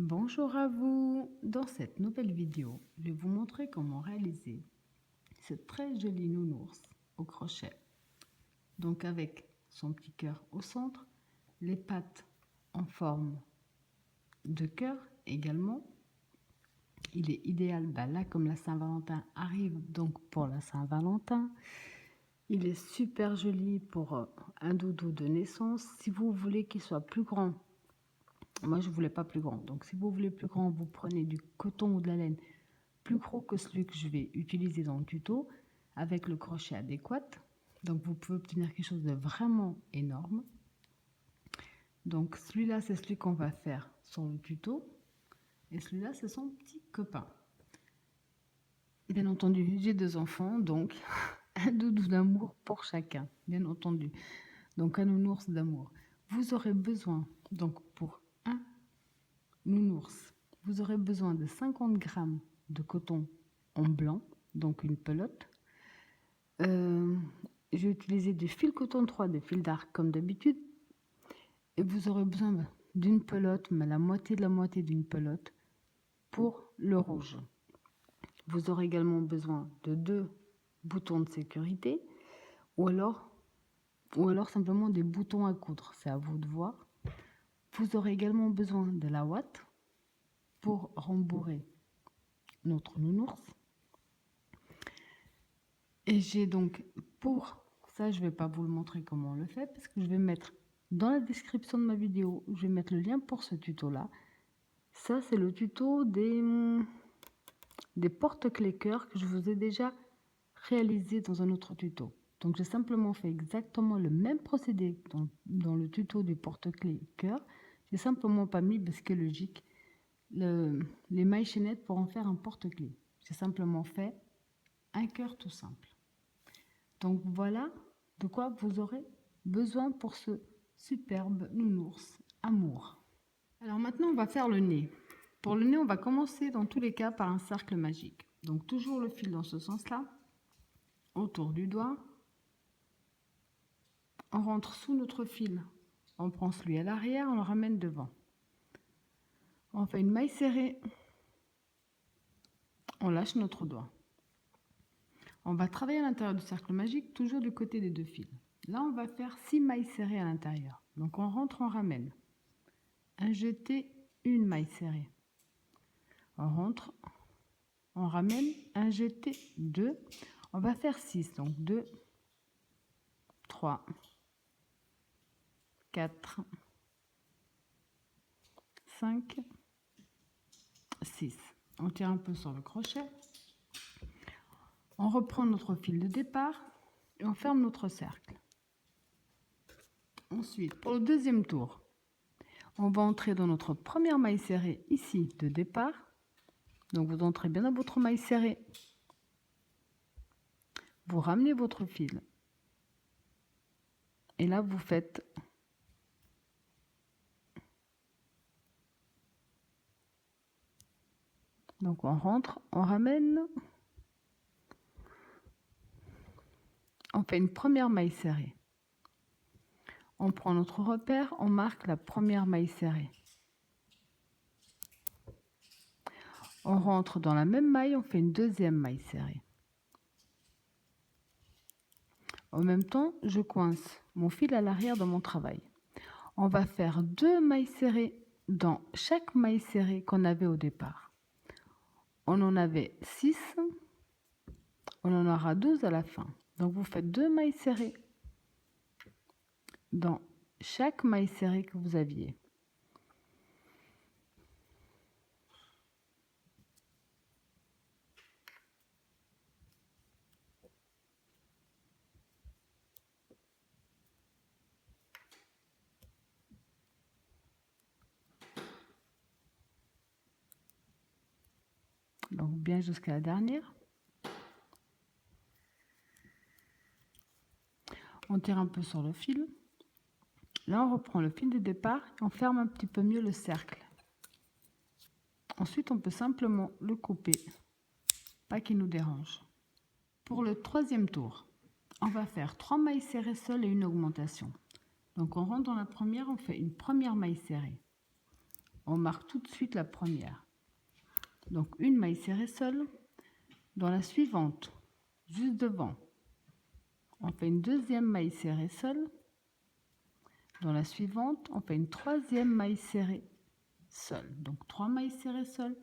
Bonjour à vous. Dans cette nouvelle vidéo, je vais vous montrer comment réaliser ce très joli nounours au crochet. Donc avec son petit cœur au centre, les pattes en forme de cœur également. Il est idéal, là comme la Saint-Valentin arrive, donc pour la Saint-Valentin. Il est super joli pour un doudou de naissance. Si vous voulez qu'il soit plus grand, moi je voulais pas plus grand, donc si vous voulez plus grand, vous prenez du coton ou de la laine plus gros que celui que je vais utiliser dans le tuto, avec le crochet adéquat. Donc vous pouvez obtenir quelque chose de vraiment énorme. Donc celui-là, c'est celui qu'on va faire sur le tuto, et celui-là, c'est son petit copain. Bien entendu, j'ai 2 enfants, donc un doudou d'amour pour chacun, bien entendu. Donc un nounours d'amour. Vous aurez besoin, donc pour un nounours, vous aurez besoin de 50 g de coton en blanc, donc une pelote. J'ai utilisé du fil coton 3, des fils d'arc comme d'habitude. Et vous aurez besoin d'une pelote, mais la moitié de la moitié d'une pelote pour le rouge. Vous aurez également besoin de 2 boutons de sécurité ou alors simplement des boutons à coudre, c'est à vous de voir. Vous aurez également besoin de la ouate pour rembourrer notre nounours. Et j'ai donc, pour ça, je ne vais pas vous le montrer comment on le fait, parce que je vais mettre dans la description de ma vidéo, je vais mettre le lien pour ce tuto-là. Ça, c'est le tuto des porte-clés cœur que je vous ai déjà réalisé dans un autre tuto. Donc, j'ai simplement fait exactement le même procédé dans le tuto du porte-clés cœur. J'ai simplement pas mis, parce que logique, les mailles chaînettes pour en faire un porte-clés. J'ai simplement fait un cœur tout simple. Donc voilà de quoi vous aurez besoin pour ce superbe nounours amour. Alors maintenant, on va faire le nez. Pour le nez, on va commencer dans tous les cas par un cercle magique. Donc toujours le fil dans ce sens-là, autour du doigt. On rentre sous notre fil, on prend celui à l'arrière, on le ramène devant. On fait une maille serrée, on lâche notre doigt. On va travailler à l'intérieur du cercle magique, toujours du côté des 2 fils. Là, on va faire 6 mailles serrées à l'intérieur. Donc on rentre, on ramène. Un jeté, une maille serrée. On rentre, on ramène, un jeté, 2. On va faire 6, donc 2, 3, 4, 5, 6. On tire un peu sur le crochet. On reprend notre fil de départ et on ferme notre cercle. Ensuite, pour le deuxième tour, on va entrer dans notre première maille serrée ici de départ. Donc vous entrez bien dans votre maille serrée. Vous ramenez votre fil. Et là, vous faites donc on rentre, on ramène, on fait une première maille serrée. On prend notre repère, on marque la première maille serrée. On rentre dans la même maille, on fait une deuxième maille serrée. En même temps, je coince mon fil à l'arrière de mon travail. On va faire 2 mailles serrées dans chaque maille serrée qu'on avait au départ. On en avait 6, on en aura 12 à la fin. Donc vous faites 2 mailles serrées dans chaque maille serrée que vous aviez. Donc bien jusqu'à la dernière. On tire un peu sur le fil. Là, on reprend le fil de départ et on ferme un petit peu mieux le cercle. Ensuite, on peut simplement le couper, pas qu'il nous dérange. Pour le troisième tour, on va faire 3 mailles serrées seules et une augmentation. Donc on rentre dans la première, on fait une première maille serrée. on marque tout de suite la première. Donc une maille serrée seule. Dans la suivante, juste devant, on fait une deuxième maille serrée seule. Dans la suivante, on fait une troisième maille serrée seule. Donc 3 mailles serrées seules,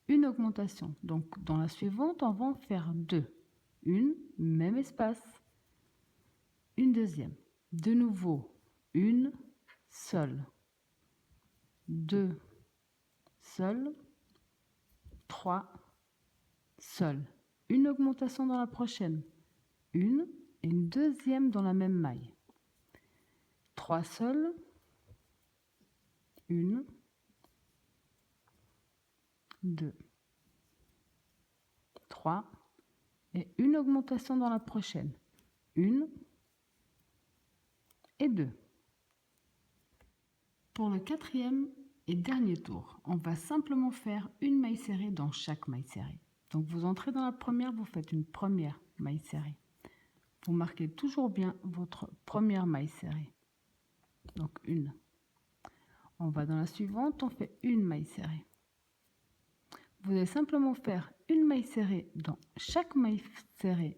une augmentation. Donc dans la suivante, on va en faire 2. Une, même espace. Une deuxième. De nouveau, une seule. 2 seules. 3 seules. Une augmentation dans la prochaine. Une et une deuxième dans la même maille. 3 seules. Une. 2. 3. Et une augmentation dans la prochaine. Une et 2. Pour le quatrième et dernier tour, on va simplement faire une maille serrée dans chaque maille serrée. Donc vous entrez dans la première, vous faites une première maille serrée. Vous marquez toujours bien votre première maille serrée. Donc une. On va dans la suivante, on fait une maille serrée. Vous allez simplement faire une maille serrée dans chaque maille serrée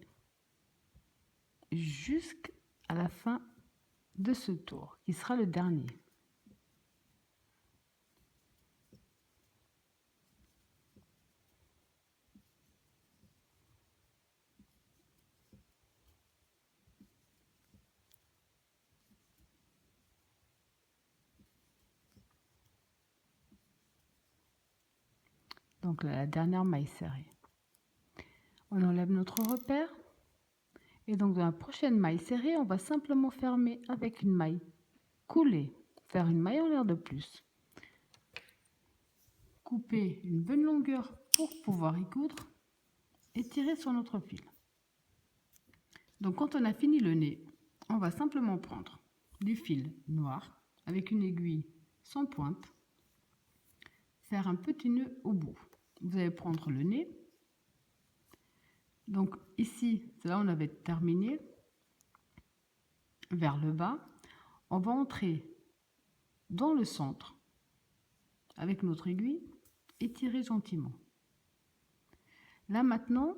jusqu'à la fin de ce tour, qui sera le dernier. Donc là, la dernière maille serrée. On enlève notre repère. Et donc dans la prochaine maille serrée, on va simplement fermer avec une maille coulée. Faire une maille en l'air de plus. Couper une bonne longueur pour pouvoir y coudre. Et tirer sur notre fil. Donc quand on a fini le nez, on va simplement prendre du fil noir avec une aiguille sans pointe. Faire un petit nœud au bout. Vous allez prendre le nez. Donc ici, c'est là où on avait terminé. Vers le bas, on va entrer dans le centre avec notre aiguille et tirer gentiment. Là maintenant,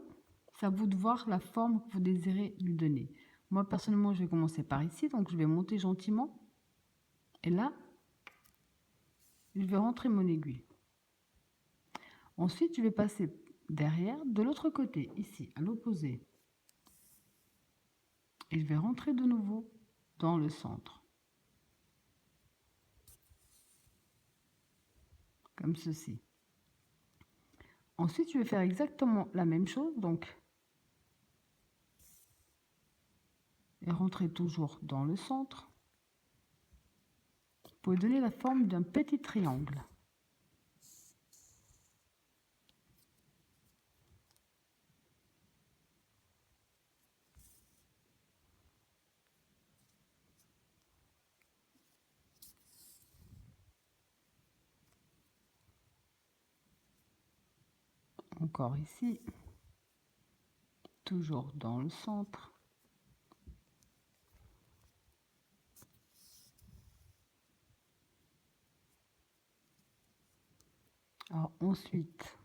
c'est à vous de voir la forme que vous désirez lui donner. Moi personnellement, je vais commencer par ici, donc je vais monter gentiment. Et là, je vais rentrer mon aiguille. Ensuite, je vais passer derrière, de l'autre côté, ici, à l'opposé. Et je vais rentrer de nouveau dans le centre. Comme ceci. Ensuite, je vais faire exactement la même chose, donc. Et rentrer toujours dans le centre. Vous pouvez donner la forme d'un petit triangle. Encore ici, toujours dans le centre. Alors ensuite,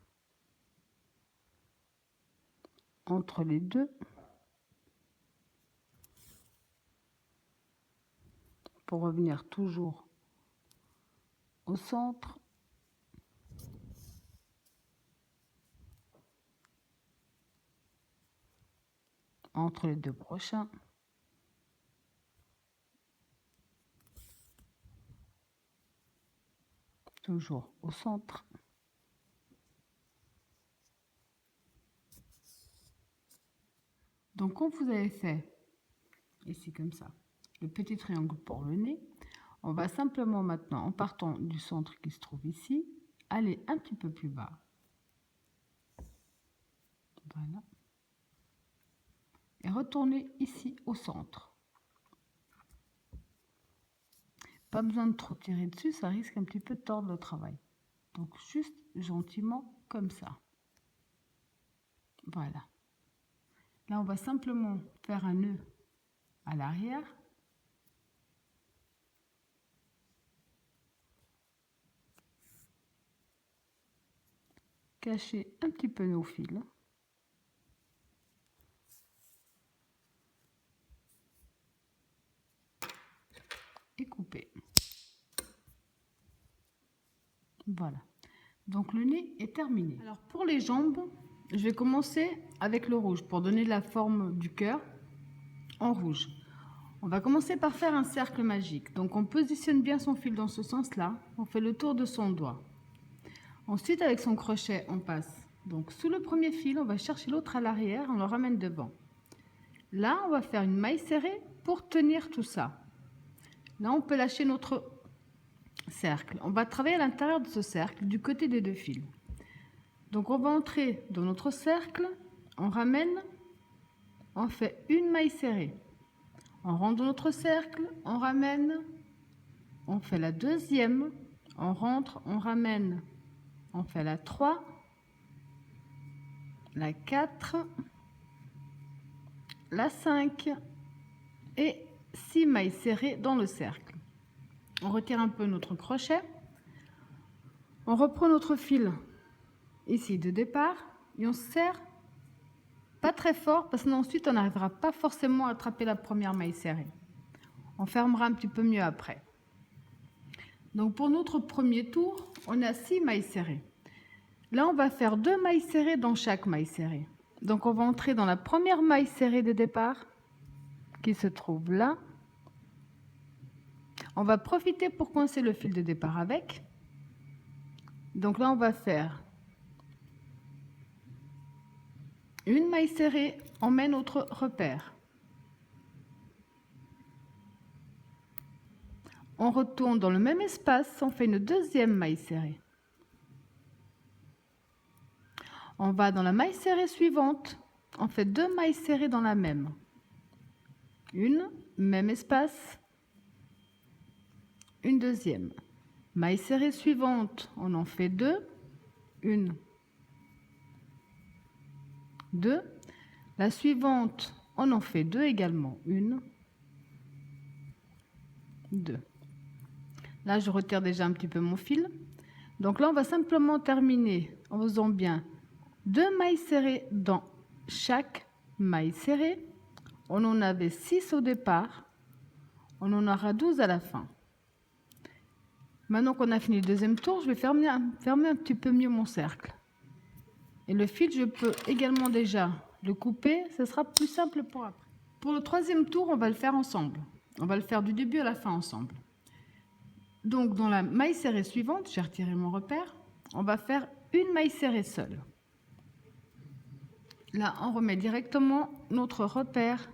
entre les deux, pour revenir toujours au centre, entre les deux prochains, toujours au centre. Donc quand vous avez fait, ici comme ça, le petit triangle pour le nez, on va simplement maintenant, en partant du centre qui se trouve ici, aller un petit peu plus bas. Voilà. Et retourner ici au centre. Pas besoin de trop tirer dessus, ça risque un petit peu de tordre le travail. Donc juste gentiment comme ça. Voilà. Là, on va simplement faire un nœud à l'arrière. cacher un petit peu nos fils. Et couper. Voilà. Donc le nez est terminé. Alors pour les jambes, je vais commencer avec le rouge pour donner la forme du cœur en rouge. On va commencer par faire un cercle magique. Donc on positionne bien son fil dans ce sens-là. On fait le tour de son doigt. Ensuite, avec son crochet, on passe donc sous le premier fil, on va chercher l'autre à l'arrière, on le ramène devant. Là, on va faire une maille serrée pour tenir tout ça. Là, on peut lâcher notre cercle. On va travailler à l'intérieur de ce cercle, du côté des deux fils. Donc, on va entrer dans notre cercle, on ramène, on fait une maille serrée. On rentre dans notre cercle, on ramène, on fait la deuxième, on rentre, on ramène, on fait la 3, la 4, la 5 et 6 mailles serrées dans le cercle. On retire un peu notre crochet, on reprend notre fil ici de départ et on serre pas très fort parce qu'ensuite on n'arrivera pas forcément à attraper la première maille serrée. On fermera un petit peu mieux après. Donc pour notre premier tour, on a 6 mailles serrées. Là, on va faire 2 mailles serrées dans chaque maille serrée. Donc on va entrer dans la première maille serrée de départ qui se trouve là. On va profiter pour coincer le fil de départ avec. Donc là, on va faire une maille serrée, on met notre repère. On retourne dans le même espace, on fait une deuxième maille serrée. On va dans la maille serrée suivante, on fait 2 mailles serrées dans la même. Une, même espace, une deuxième. Maille serrée suivante, on en fait 2, une, 2. La suivante, on en fait 2 également, une, 2. Là, je retire déjà un petit peu mon fil. Donc là, on va simplement terminer en faisant bien 2 mailles serrées dans chaque maille serrée. On en avait 6 au départ. On en aura 12 à la fin. Maintenant qu'on a fini le deuxième tour, je vais fermer un petit peu mieux mon cercle. Et le fil, je peux également déjà le couper. Ce sera plus simple pour après. Pour le troisième tour, on va le faire ensemble. On va le faire du début à la fin ensemble. Donc, dans la maille serrée suivante, j'ai retiré mon repère, on va faire une maille serrée seule. Là, on remet directement notre repère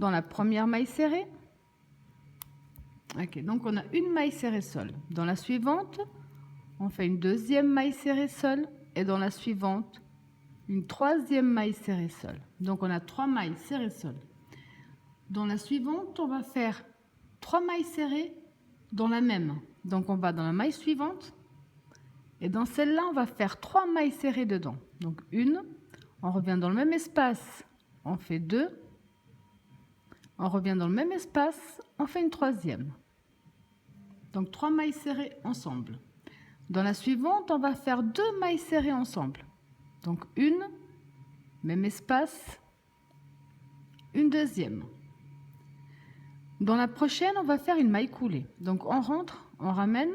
dans la première maille serrée. Ok, donc on a une maille serrée seule. Dans la suivante, on fait une deuxième maille serrée seule et dans la suivante, une troisième maille serrée seule. Donc on a 3 mailles serrées seules. Dans la suivante, on va faire 3 mailles serrées dans la même. Donc on va dans la maille suivante et dans celle-là, on va faire 3 mailles serrées dedans. Donc une, on revient dans le même espace, on fait 2. On revient dans le même espace, on fait une troisième. Donc 3 mailles serrées ensemble. Dans la suivante, on va faire 2 mailles serrées ensemble. Donc une, même espace, une deuxième. Dans la prochaine, on va faire une maille coulée. Donc on rentre, on ramène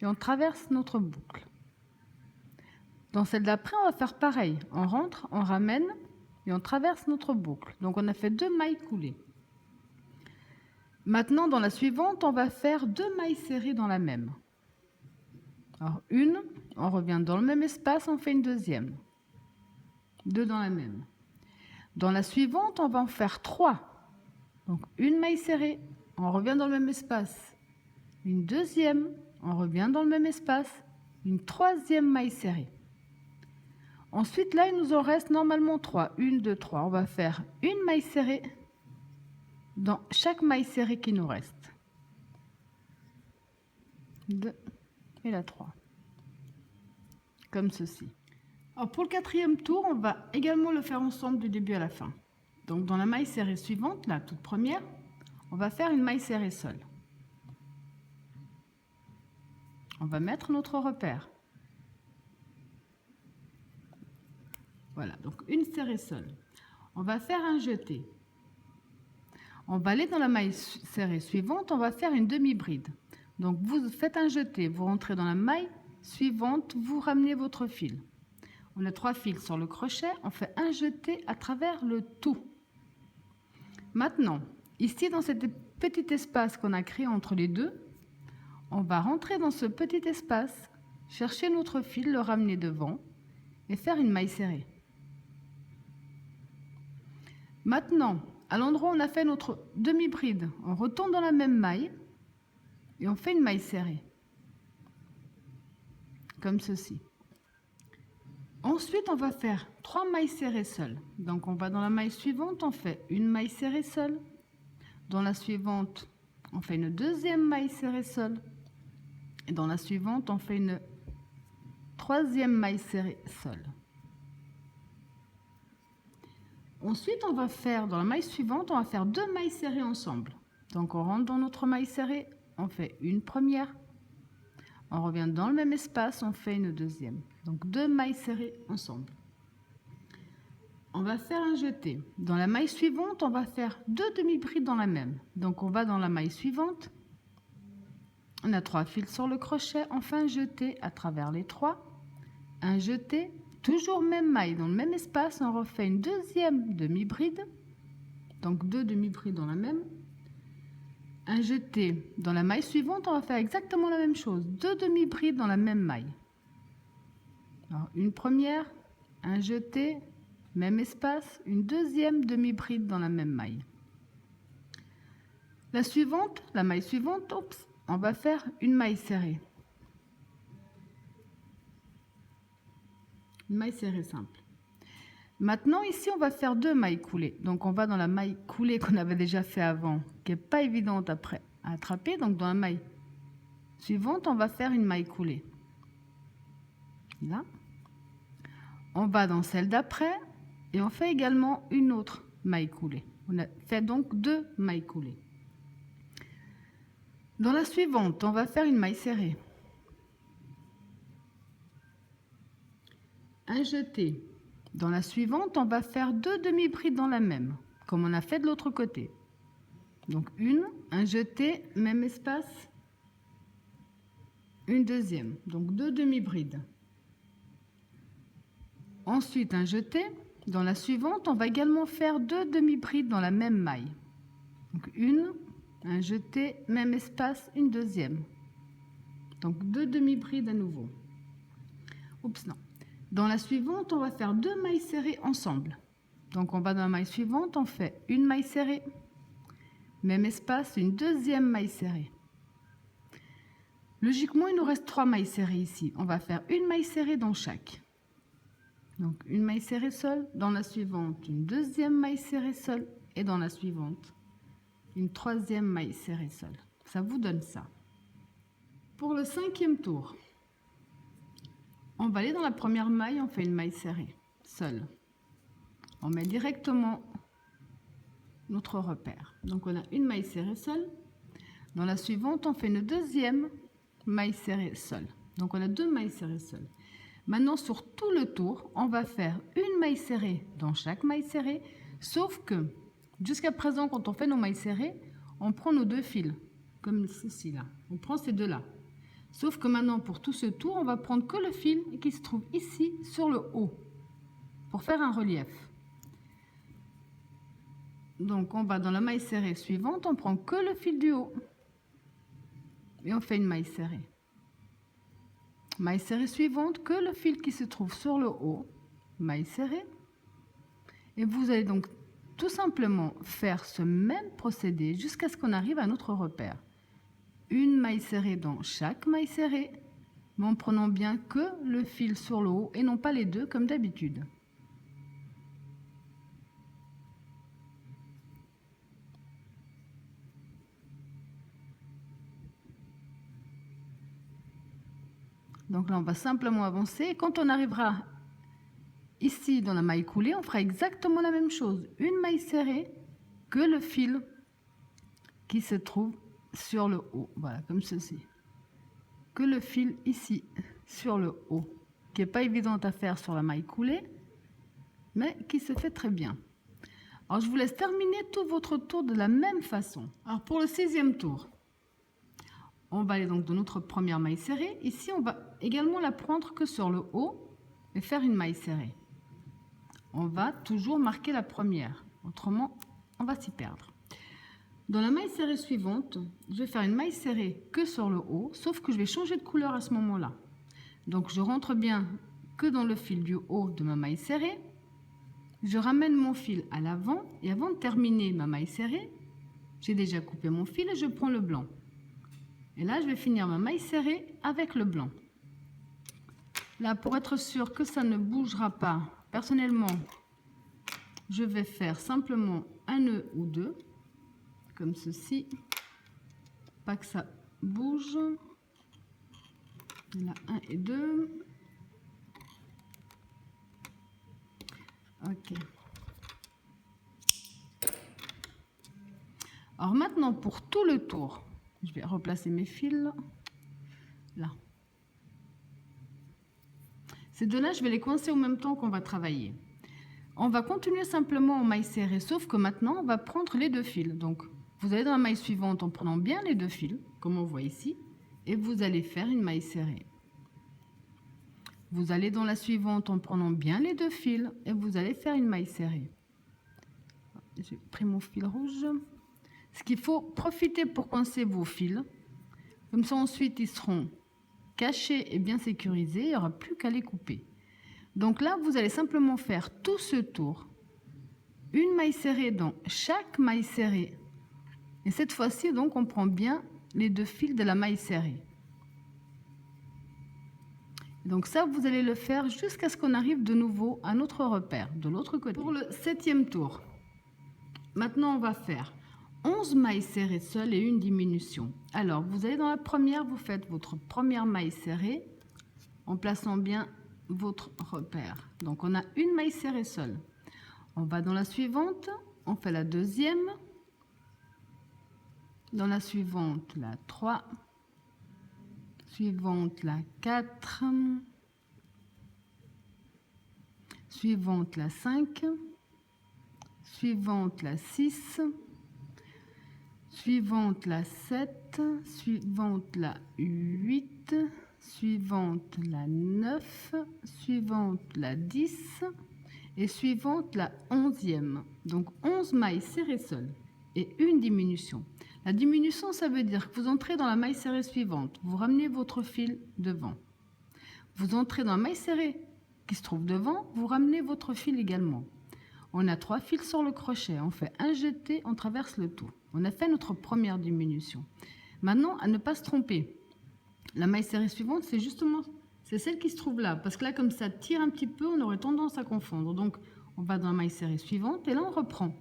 et on traverse notre boucle. Dans celle d'après, on va faire pareil. On rentre, on ramène et on traverse notre boucle. Donc on a fait 2 mailles coulées. Maintenant, dans la suivante, on va faire 2 mailles serrées dans la même. Alors une, on revient dans le même espace, on fait une deuxième. 2 dans la même. Dans la suivante, on va en faire 3. Donc une maille serrée, on revient dans le même espace. Une deuxième, on revient dans le même espace. Une troisième maille serrée. Ensuite, là, il nous en reste normalement 3. 1, 2, 3. On va faire une maille serrée dans chaque maille serrée qui nous reste. 2 et la 3. Comme ceci. Alors pour le quatrième tour, on va également le faire ensemble du début à la fin. Donc dans la maille serrée suivante, la toute première, on va faire une maille serrée seule. On va mettre notre repère. Voilà, donc une serrée seule. On va faire un jeté. On va aller dans la maille serrée suivante, on va faire une demi-bride. Donc vous faites un jeté, vous rentrez dans la maille suivante, vous ramenez votre fil. On a 3 fils sur le crochet, on fait un jeté à travers le tout. Maintenant, ici dans cet petit espace qu'on a créé entre les deux, on va rentrer dans ce petit espace, chercher notre fil, le ramener devant et faire une maille serrée. Maintenant, à l'endroit où on a fait notre demi-bride, on retourne dans la même maille et on fait une maille serrée, comme ceci. Ensuite, on va faire 3 mailles serrées seules. Donc, on va dans la maille suivante, on fait une maille serrée seule. Dans la suivante, on fait une deuxième maille serrée seule. Et dans la suivante, on fait une troisième maille serrée seule. Ensuite, on va faire, dans la maille suivante, on va faire 2 mailles serrées ensemble. Donc, on rentre dans notre maille serrée, on fait une première. On revient dans le même espace, on fait une deuxième. Donc 2 mailles serrées ensemble. On va faire un jeté. Dans la maille suivante, on va faire 2 demi-brides dans la même. Donc on va dans la maille suivante. On a 3 fils sur le crochet, on fait un jeté à travers les 3. Un jeté, toujours même maille, dans le même espace, on refait une deuxième demi-bride. Donc 2 demi-brides dans la même. Un jeté. Dans la maille suivante, on va faire exactement la même chose. 2 demi-brides dans la même maille. Alors, une première, un jeté, même espace, une deuxième demi-bride dans la même maille. La suivante, la maille suivante, on va faire une maille serrée. Une maille serrée simple. Maintenant, ici, on va faire 2 mailles coulées. Donc, on va dans la maille coulée qu'on avait déjà fait avant, qui n'est pas évidente après à attraper. Donc, dans la maille suivante, on va faire une maille coulée. Là. On va dans celle d'après et on fait également une autre maille coulée. On a fait donc 2 mailles coulées. Dans la suivante, on va faire une maille serrée. Un jeté. Dans la suivante, on va faire 2 demi-brides dans la même, comme on a fait de l'autre côté. Donc un jeté, même espace, une deuxième. Donc 2 demi-brides. Ensuite, un jeté. Dans la suivante, on va également faire 2 demi-brides dans la même maille. Donc un jeté, même espace, une deuxième. Donc 2 demi-brides à nouveau. Oups, non. Dans la suivante, on va faire 2 mailles serrées ensemble. Donc on va dans la maille suivante, on fait une maille serrée, même espace, une deuxième maille serrée. Logiquement, il nous reste 3 mailles serrées ici. On va faire une maille serrée dans chaque. Donc une maille serrée seule, dans la suivante, une deuxième maille serrée seule, et dans la suivante, une troisième maille serrée seule. Ça vous donne ça. Pour le 5e tour, on va aller dans la première maille, on fait une maille serrée, seule. On met directement notre repère. Donc on a une maille serrée seule. Dans la suivante, on fait une deuxième maille serrée seule. Donc on a 2 mailles serrées seules. Maintenant, sur tout le tour, on va faire une maille serrée dans chaque maille serrée, sauf que jusqu'à présent, quand on fait nos mailles serrées, on prend nos 2 fils, comme ceci là. On prend ces 2-là. Sauf que maintenant, pour tout ce tour, on va prendre que le fil qui se trouve ici sur le haut, pour faire un relief. Donc, on va dans la maille serrée suivante, on prend que le fil du haut. Et on fait une maille serrée. Maille serrée suivante, que le fil qui se trouve sur le haut, maille serrée. Et vous allez donc tout simplement faire ce même procédé jusqu'à ce qu'on arrive à notre repère. Une maille serrée dans chaque maille serrée, mais en prenant bien que le fil sur le haut et non pas les 2 comme d'habitude. Donc là, on va simplement avancer. Et quand on arrivera ici dans la maille coulée, on fera exactement la même chose. Une maille serrée, que le fil qui se trouve sur le haut. Voilà, comme ceci. Que le fil ici, sur le haut, qui n'est pas évident à faire sur la maille coulée. mais qui se fait très bien. Alors, je vous laisse terminer tout votre tour de la même façon. Alors, pour le 6e tour, on va aller donc de notre première maille serrée. Ici, on va également la prendre que sur le haut et faire une maille serrée. On va toujours marquer la première, autrement, on va s'y perdre. Dans la maille serrée suivante, je vais faire une maille serrée que sur le haut, sauf que je vais changer de couleur à ce moment-là. Donc, je rentre bien que dans le fil du haut de ma maille serrée. Je ramène mon fil à l'avant et avant de terminer ma maille serrée, j'ai déjà coupé mon fil et je prends le blanc. Et là, je vais finir ma maille serrée avec le blanc. Là, pour être sûr que ça ne bougera pas, personnellement, je vais faire simplement un nœud ou deux, comme ceci, pas que ça bouge. Là, 1 et 2. Ok. Alors maintenant, pour tout le tour, je vais replacer mes fils là. Ces deux-là, je vais les coincer au même temps qu'on va travailler. On va continuer simplement en maille serrée, sauf que maintenant, on va prendre les deux fils. Donc, vous allez dans la maille suivante en prenant bien les deux fils, comme on voit ici, et vous allez faire une maille serrée. Vous allez dans la suivante en prenant bien les deux fils, et vous allez faire une maille serrée. J'ai pris mon fil rouge. Ce qu'il faut profiter pour coincer vos fils, comme ça ensuite ils seront cachés et bien sécurisés, il n'y aura plus qu'à les couper. Donc là, vous allez simplement faire tout ce tour, une maille serrée dans chaque maille serrée. Et cette fois-ci, donc, on prend bien les deux fils de la maille serrée. Donc ça, vous allez le faire jusqu'à ce qu'on arrive de nouveau à notre repère, de l'autre côté. Pour le 7e tour, maintenant on va faire 11 mailles serrées seules et une diminution. Alors, vous allez dans la première, vous faites votre première maille serrée en plaçant bien votre repère. Donc, on a une maille serrée seule. On va dans la suivante, on fait la deuxième. Dans la suivante, la 3. Suivante, la 4. Suivante, la 5. Suivante, la 6. Suivante, la 7. Suivante, la 8. Suivante, la 9. Suivante, la 10. Et suivante, la 11e. Donc 11 mailles serrées seules et une diminution. La diminution, ça veut dire que vous entrez dans la maille serrée suivante. Vous ramenez votre fil devant. Vous entrez dans la maille serrée qui se trouve devant. Vous ramenez votre fil également. On a 3 fils sur le crochet. On fait un jeté, on traverse le tout. On a fait notre première diminution. Maintenant, à ne pas se tromper. La maille serrée suivante, c'est justement celle qui se trouve là. Parce que là, comme ça tire un petit peu, on aurait tendance à confondre. Donc, on va dans la maille serrée suivante et là, on reprend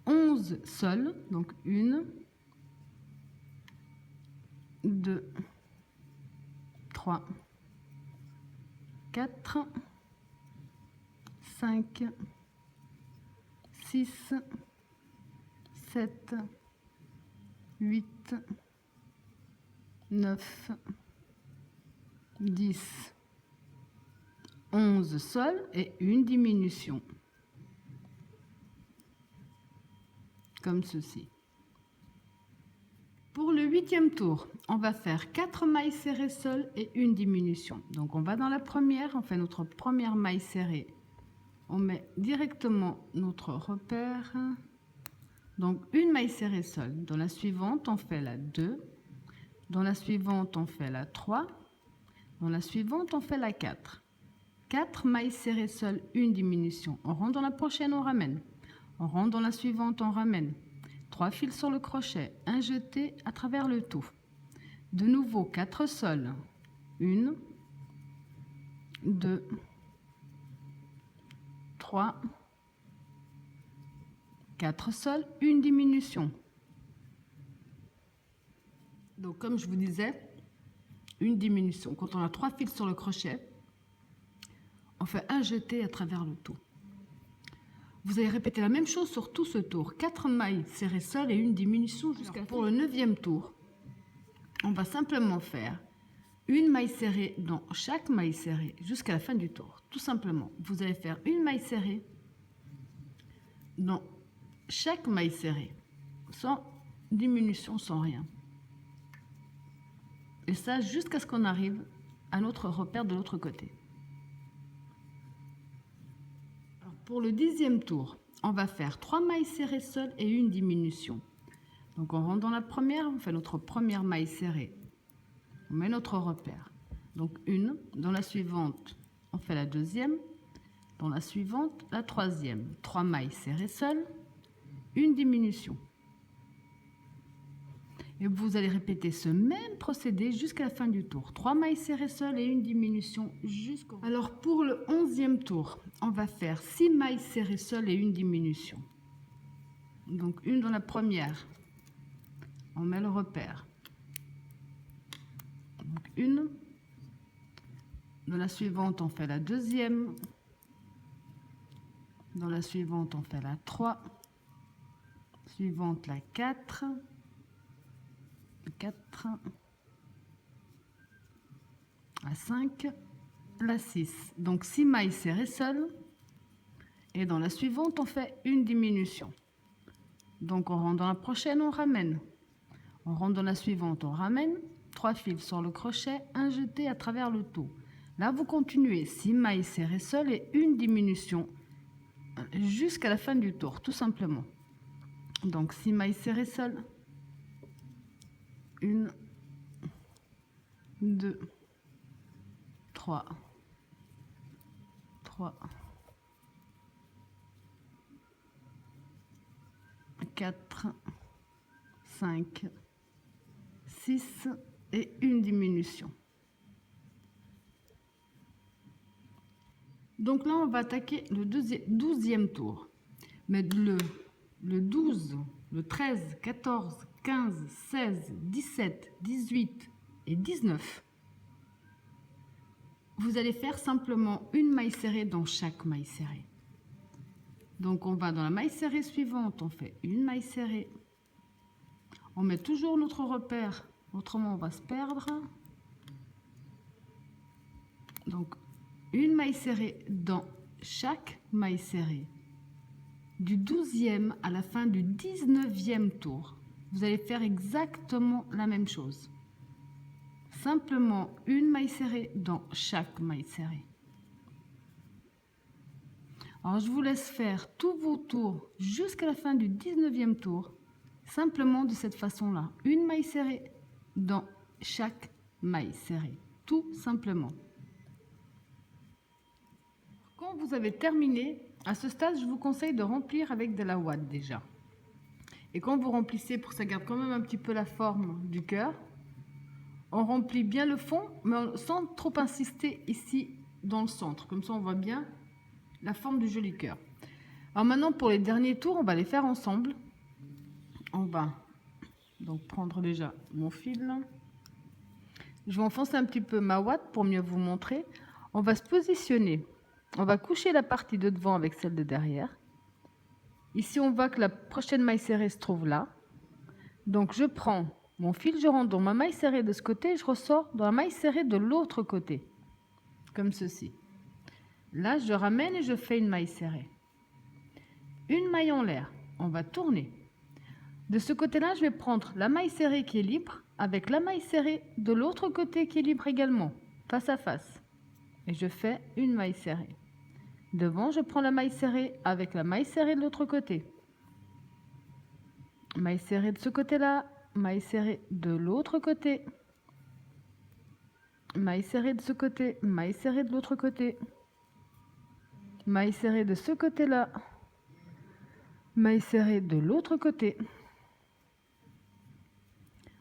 11 seuls. Donc, 1, 2, 3, 4, 5, 6, 7, 8, 9, 10, 11 seuls et une diminution. Comme ceci. Pour le 8e tour, on va faire 4 mailles serrées seules et une diminution. Donc on va dans la première, on fait notre première maille serrée. On met directement notre repère. Donc une maille serrée seule. Dans la suivante, on fait la 2. Dans la suivante, on fait la 3. Dans la suivante, on fait la 4. 4 mailles serrées seules, une diminution. On rentre dans la prochaine, on ramène. On rentre dans la suivante, on ramène. 3 fils sur le crochet, un jeté à travers le tout. De nouveau, 4 sols. 1, 2, 3, 4 sols, une diminution. Donc, comme je vous disais, une diminution. Quand on a 3 fils sur le crochet, on fait un jeté à travers le tout. Vous allez répéter la même chose sur tout ce tour. 4 mailles serrées seules et une diminution jusqu'à... Pour le 9e tour, on va simplement faire une maille serrée dans chaque maille serrée jusqu'à la fin du tour. Tout simplement, vous allez faire une maille serrée dans chaque maille serrée, sans diminution, sans rien. Et ça jusqu'à ce qu'on arrive à notre repère de l'autre côté. Alors, pour le 10e tour, on va faire 3 mailles serrées seules et une diminution. Donc on rentre dans la première, on fait notre première maille serrée. On met notre repère. Donc une, dans la suivante, on fait la deuxième, dans la suivante, la troisième. 3 mailles serrées seules, une diminution. Et vous allez répéter ce même procédé jusqu'à la fin du tour. 3 mailles serrées seules et une diminution jusqu'au... Alors pour le 11e tour, on va faire 6 mailles serrées seules et une diminution. Donc une dans la première, on met le repère. Donc une. Dans la suivante, on fait la deuxième. Dans la suivante, on fait la 3. Suivante, la 4. 4. La 5. La 6. Donc 6 mailles serrées seules. Et dans la suivante, on fait une diminution. Donc on rentre dans la prochaine, on ramène. On rentre dans la suivante, on ramène. 3 fils sur le crochet, un jeté à travers le tout. Là, vous continuez 6 mailles serrées seules et une diminution jusqu'à la fin du tour, tout simplement. Donc 6 mailles serrées seules. 1, 2, 3, 4, 5, 6 et une diminution. Donc là, on va attaquer le 12e tour. Mais le 12, le 13, 14, 15, 16, 17, 18 et 19, vous allez faire simplement une maille serrée dans chaque maille serrée. Donc on va dans la maille serrée suivante, on fait une maille serrée. On met toujours notre repère, autrement on va se perdre. Donc une maille serrée dans chaque maille serrée. Du 12e à la fin du 19e tour, vous allez faire exactement la même chose. Simplement une maille serrée dans chaque maille serrée. Alors je vous laisse faire tous vos tours jusqu'à la fin du 19e tour, simplement de cette façon-là. Une maille serrée dans chaque maille serrée, tout simplement. Quand vous avez terminé, à ce stade, je vous conseille de remplir avec de la ouate déjà. Et quand vous remplissez, pour que ça garde quand même un petit peu la forme du cœur, on remplit bien le fond, mais sans trop insister ici dans le centre. Comme ça, on voit bien la forme du joli cœur. Alors maintenant, pour les derniers tours, on va les faire ensemble. On va donc prendre déjà mon fil. Je vais enfoncer un petit peu ma ouate pour mieux vous montrer. On va se positionner. On va coucher la partie de devant avec celle de derrière. Ici, on voit que la prochaine maille serrée se trouve là. Donc, je prends mon fil, je rentre dans ma maille serrée de ce côté et je ressors dans la maille serrée de l'autre côté. Comme ceci. Là, je ramène et je fais une maille serrée. Une maille en l'air. On va tourner. De ce côté-là, je vais prendre la maille serrée qui est libre avec la maille serrée de l'autre côté qui est libre également, face à face. Et je fais une maille serrée. Devant, je prends la maille serrée avec la maille serrée de l'autre côté. Maille serrée de ce côté-là, maille serrée de l'autre côté. Maille serrée de ce côté, maille serrée de l'autre côté. Maille serrée de ce côté-là, maille serrée de l'autre côté.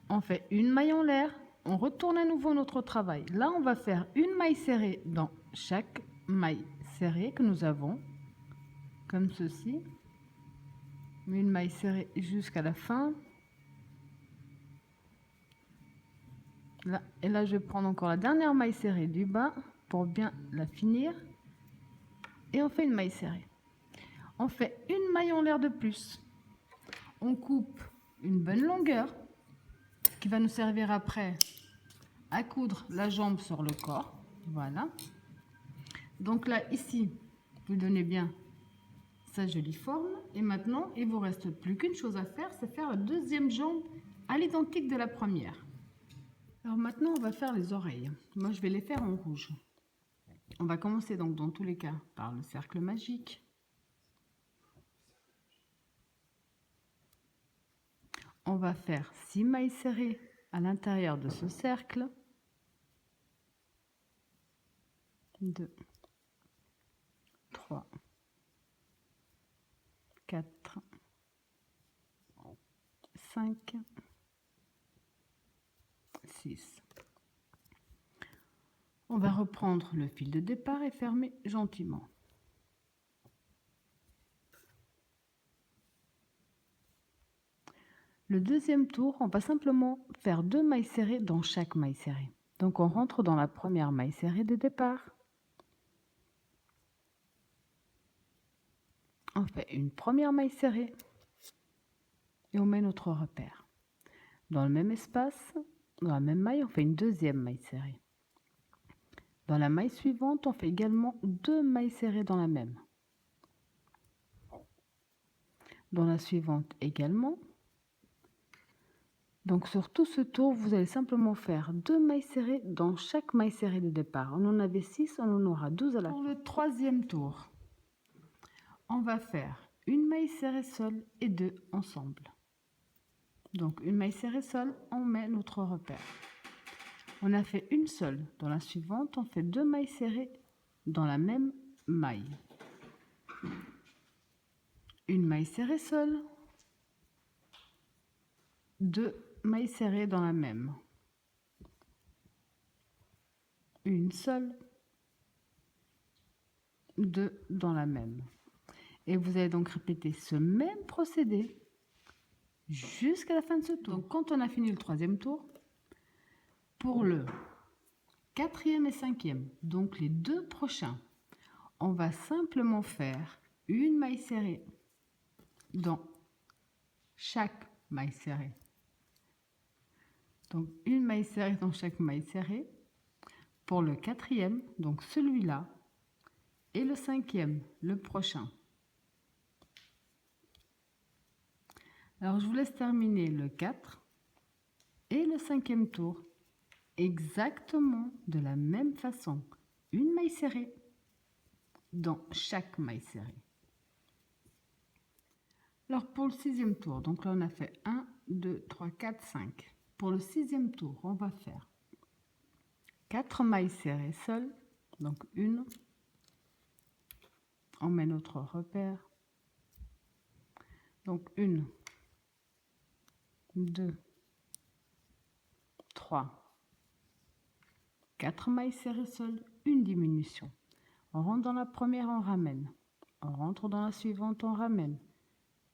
On fait une maille en l'air, on retourne à nouveau notre travail. Là, on va faire une maille serrée dans chaque maille serrée que nous avons, comme ceci. Une maille serrée jusqu'à la fin. Là, et là, je vais prendre encore la dernière maille serrée du bas pour bien la finir. Et on fait une maille serrée. On fait une maille en l'air de plus. On coupe une bonne longueur qui va nous servir après à coudre la jambe sur le corps. Voilà. Donc là, ici, vous donnez bien sa jolie forme. Et maintenant, il vous reste plus qu'une chose à faire, c'est faire la deuxième jambe à l'identique de la première. Alors maintenant, on va faire les oreilles. Moi, je vais les faire en rouge. On va commencer donc dans tous les cas par le cercle magique. On va faire 6 mailles serrées à l'intérieur de ce cercle. 2, 3, 4, 5, 6. On va reprendre le fil de départ et fermer gentiment. Le deuxième tour, on va simplement faire 2 mailles serrées dans chaque maille serrée. Donc on rentre dans la première maille serrée de départ. On fait une première maille serrée et on met notre repère. Dans le même espace, dans la même maille, on fait une deuxième maille serrée. Dans la maille suivante, on fait également 2 mailles serrées dans la même. Dans la suivante également. Donc sur tout ce tour, vous allez simplement faire 2 mailles serrées dans chaque maille serrée de départ. On en avait 6, on en aura 12 à la fin. Pour le troisième tour, on va faire une maille serrée seule et 2 ensemble. Donc une maille serrée seule, on met notre repère. On a fait une seule. Dans la suivante, on fait 2 mailles serrées dans la même maille. Une maille serrée seule, 2 mailles serrées dans la même. Une seule, 2 dans la même. Et vous allez donc répéter ce même procédé jusqu'à la fin de ce tour. Donc quand on a fini le troisième tour, pour le quatrième et cinquième, donc les 2 prochains, on va simplement faire une maille serrée dans chaque maille serrée. Donc une maille serrée dans chaque maille serrée. Pour le quatrième, donc celui-là, et le cinquième, le prochain. Alors je vous laisse terminer le 4 et le cinquième tour exactement de la même façon. Une maille serrée dans chaque maille serrée. Alors pour le sixième tour, donc là on a fait 1, 2, 3, 4, 5. Pour le sixième tour, on va faire 4 mailles serrées seules, donc une. On met notre repère. Donc 1, 2, 3, 4 mailles serrées seules, une diminution. On rentre dans la première, on ramène. On rentre dans la suivante, on ramène.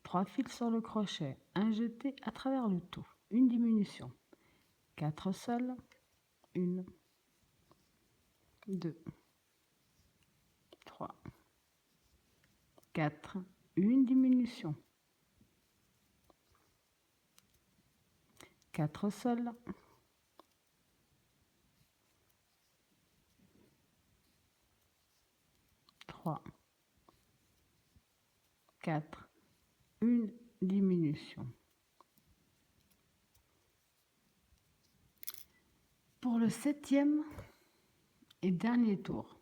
3 fils sur le crochet, un jeté à travers le tout, une diminution. 4 seules, 1, 2, 3, 4, une diminution. 4 seules, 3, 4, une diminution. Pour le septième et dernier tour,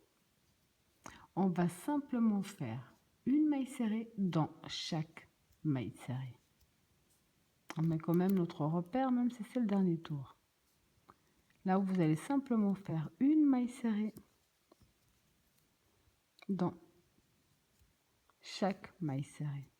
on va simplement faire une maille serrée dans chaque maille serrée. On met quand même notre repère, même si c'est le dernier tour. Là où vous allez simplement faire une maille serrée dans chaque maille serrée.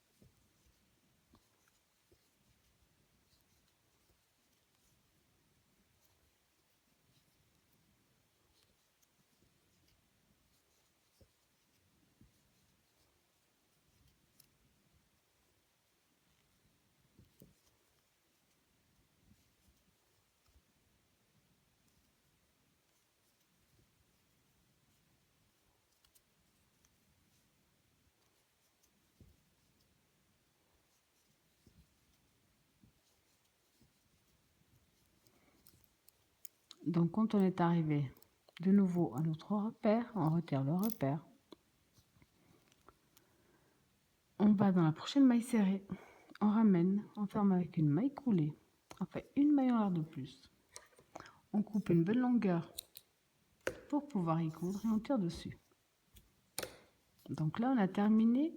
Donc quand on est arrivé de nouveau à notre repère, on retire le repère. On va dans la prochaine maille serrée. On ramène, on ferme avec une maille coulée. On fait une maille en l'air de plus. On coupe une bonne longueur pour pouvoir y coudre et on tire dessus. Donc là, on a terminé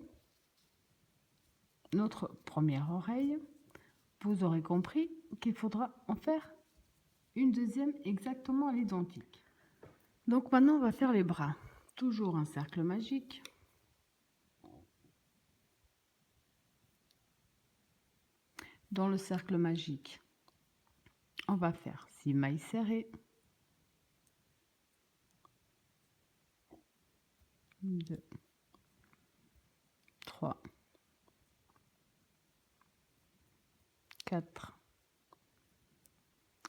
notre première oreille. Vous aurez compris qu'il faudra en faire une deuxième exactement à l'identique. Donc maintenant, on va faire les bras. Toujours un cercle magique. Dans le cercle magique, on va faire 6 mailles serrées. 2, 3, 4,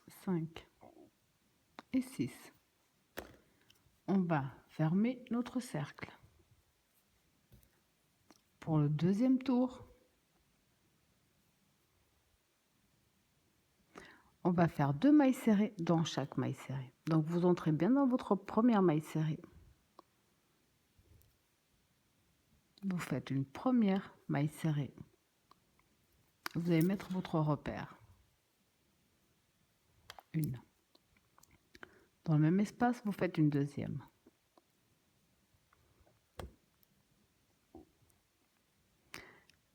5 et 6. On va fermer notre cercle. Pour le deuxième tour, on va faire 2 mailles serrées dans chaque maille serrée. Donc vous entrez bien dans votre première maille serrée. Vous faites une première maille serrée. Vous allez mettre votre repère. Une. Dans le même espace, vous faites une deuxième.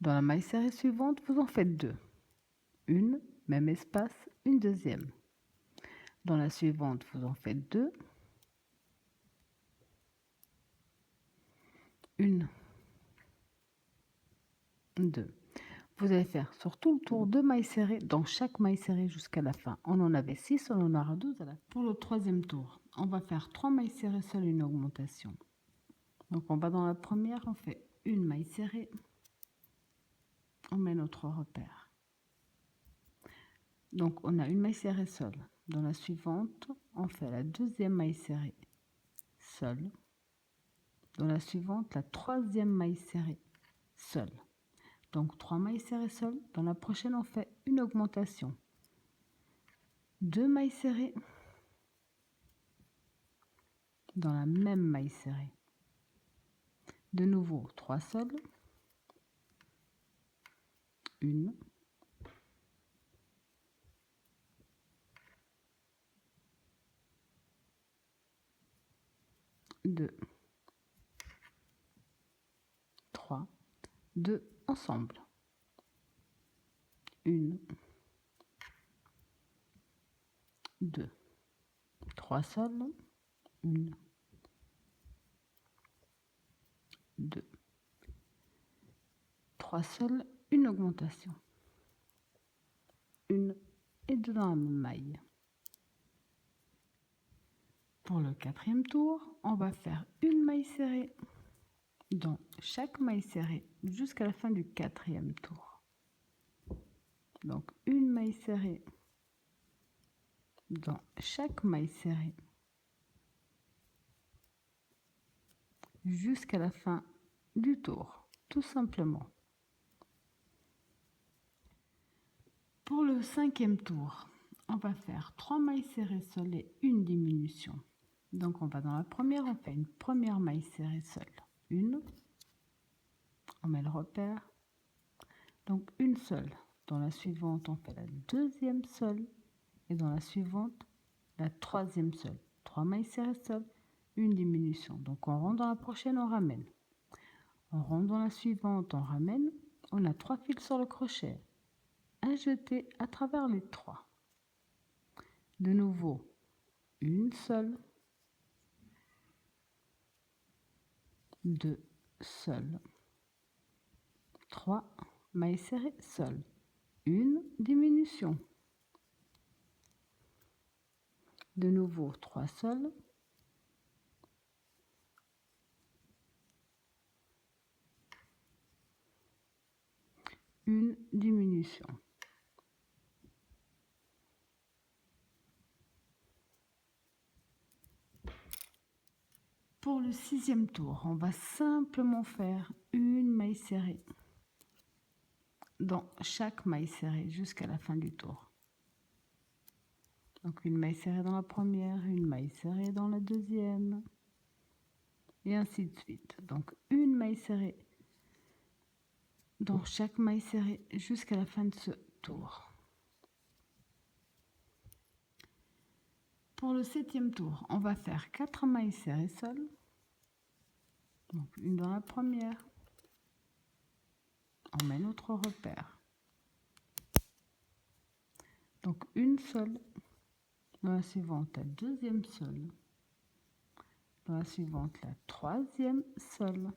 Dans la maille serrée suivante, vous en faites 2. Une, même espace, une deuxième. Dans la suivante, vous en faites 2. Une, 2. Vous allez faire sur tout le tour 2 mailles serrées dans chaque maille serrée jusqu'à la fin. On en avait 6, on en aura 12 à la fin. Pour le troisième tour, on va faire 3 mailles serrées seules, une augmentation. Donc on va dans la première, on fait une maille serrée. On met notre repère. Donc on a une maille serrée seule. Dans la suivante, on fait la deuxième maille serrée seule. Dans la suivante, la troisième maille serrée seule. Donc 3 mailles serrées seules. Dans la prochaine, on fait une augmentation. 2 mailles serrées dans la même maille serrée. De nouveau 3 seules. Une. 2. 3. 2 ensemble. 1. 2. 3 seules. 1. 2. 3 seules, une augmentation. 1 et 2 dans la même maille. Pour le quatrième tour, on va faire une maille serrée dans chaque maille serrée jusqu'à la fin du quatrième tour. Donc une maille serrée dans chaque maille serrée jusqu'à la fin du tour, tout simplement. Pour le cinquième tour, on va faire 3 mailles serrées seules et une diminution. Donc on va dans la première, on fait une première maille serrée seule. Une, on met le repère, donc une seule. Dans la suivante, on fait la deuxième seule et dans la suivante, la troisième seule. 3 mailles serrées seules, une diminution. Donc on rentre dans la prochaine, on ramène. On rentre dans la suivante, on ramène. On a 3 fils sur le crochet. Un jeté à travers les 3. De nouveau, une seule, 2 seules, 3 mailles serrées seules, une diminution. De nouveau 3 seules, une diminution. Pour le sixième tour, on va simplement faire une maille serrée dans chaque maille serrée jusqu'à la fin du tour. Donc une maille serrée dans la première, une maille serrée dans la deuxième, et ainsi de suite. Donc une maille serrée dans chaque maille serrée jusqu'à la fin de ce tour. Pour le 7e tour, on va faire 4 mailles serrées seules. Donc une dans la première, on met notre repère. Donc une seule, dans la suivante la deuxième seule, dans la suivante la troisième seule,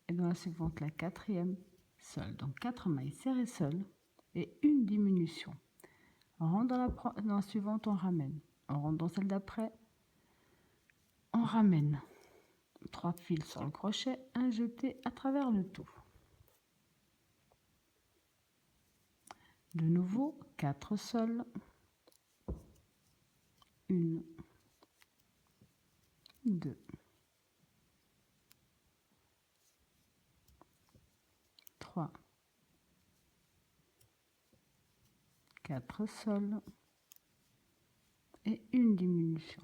et dans la suivante la quatrième seule. Donc 4 mailles serrées seules et une diminution. On rentre dans la suivante, on ramène. On rentre dans celle d'après, on ramène. 3 fils sur le crochet, un jeté à travers le tout. De nouveau, 4 sols, 1, 2, 3, 4 sols et une diminution.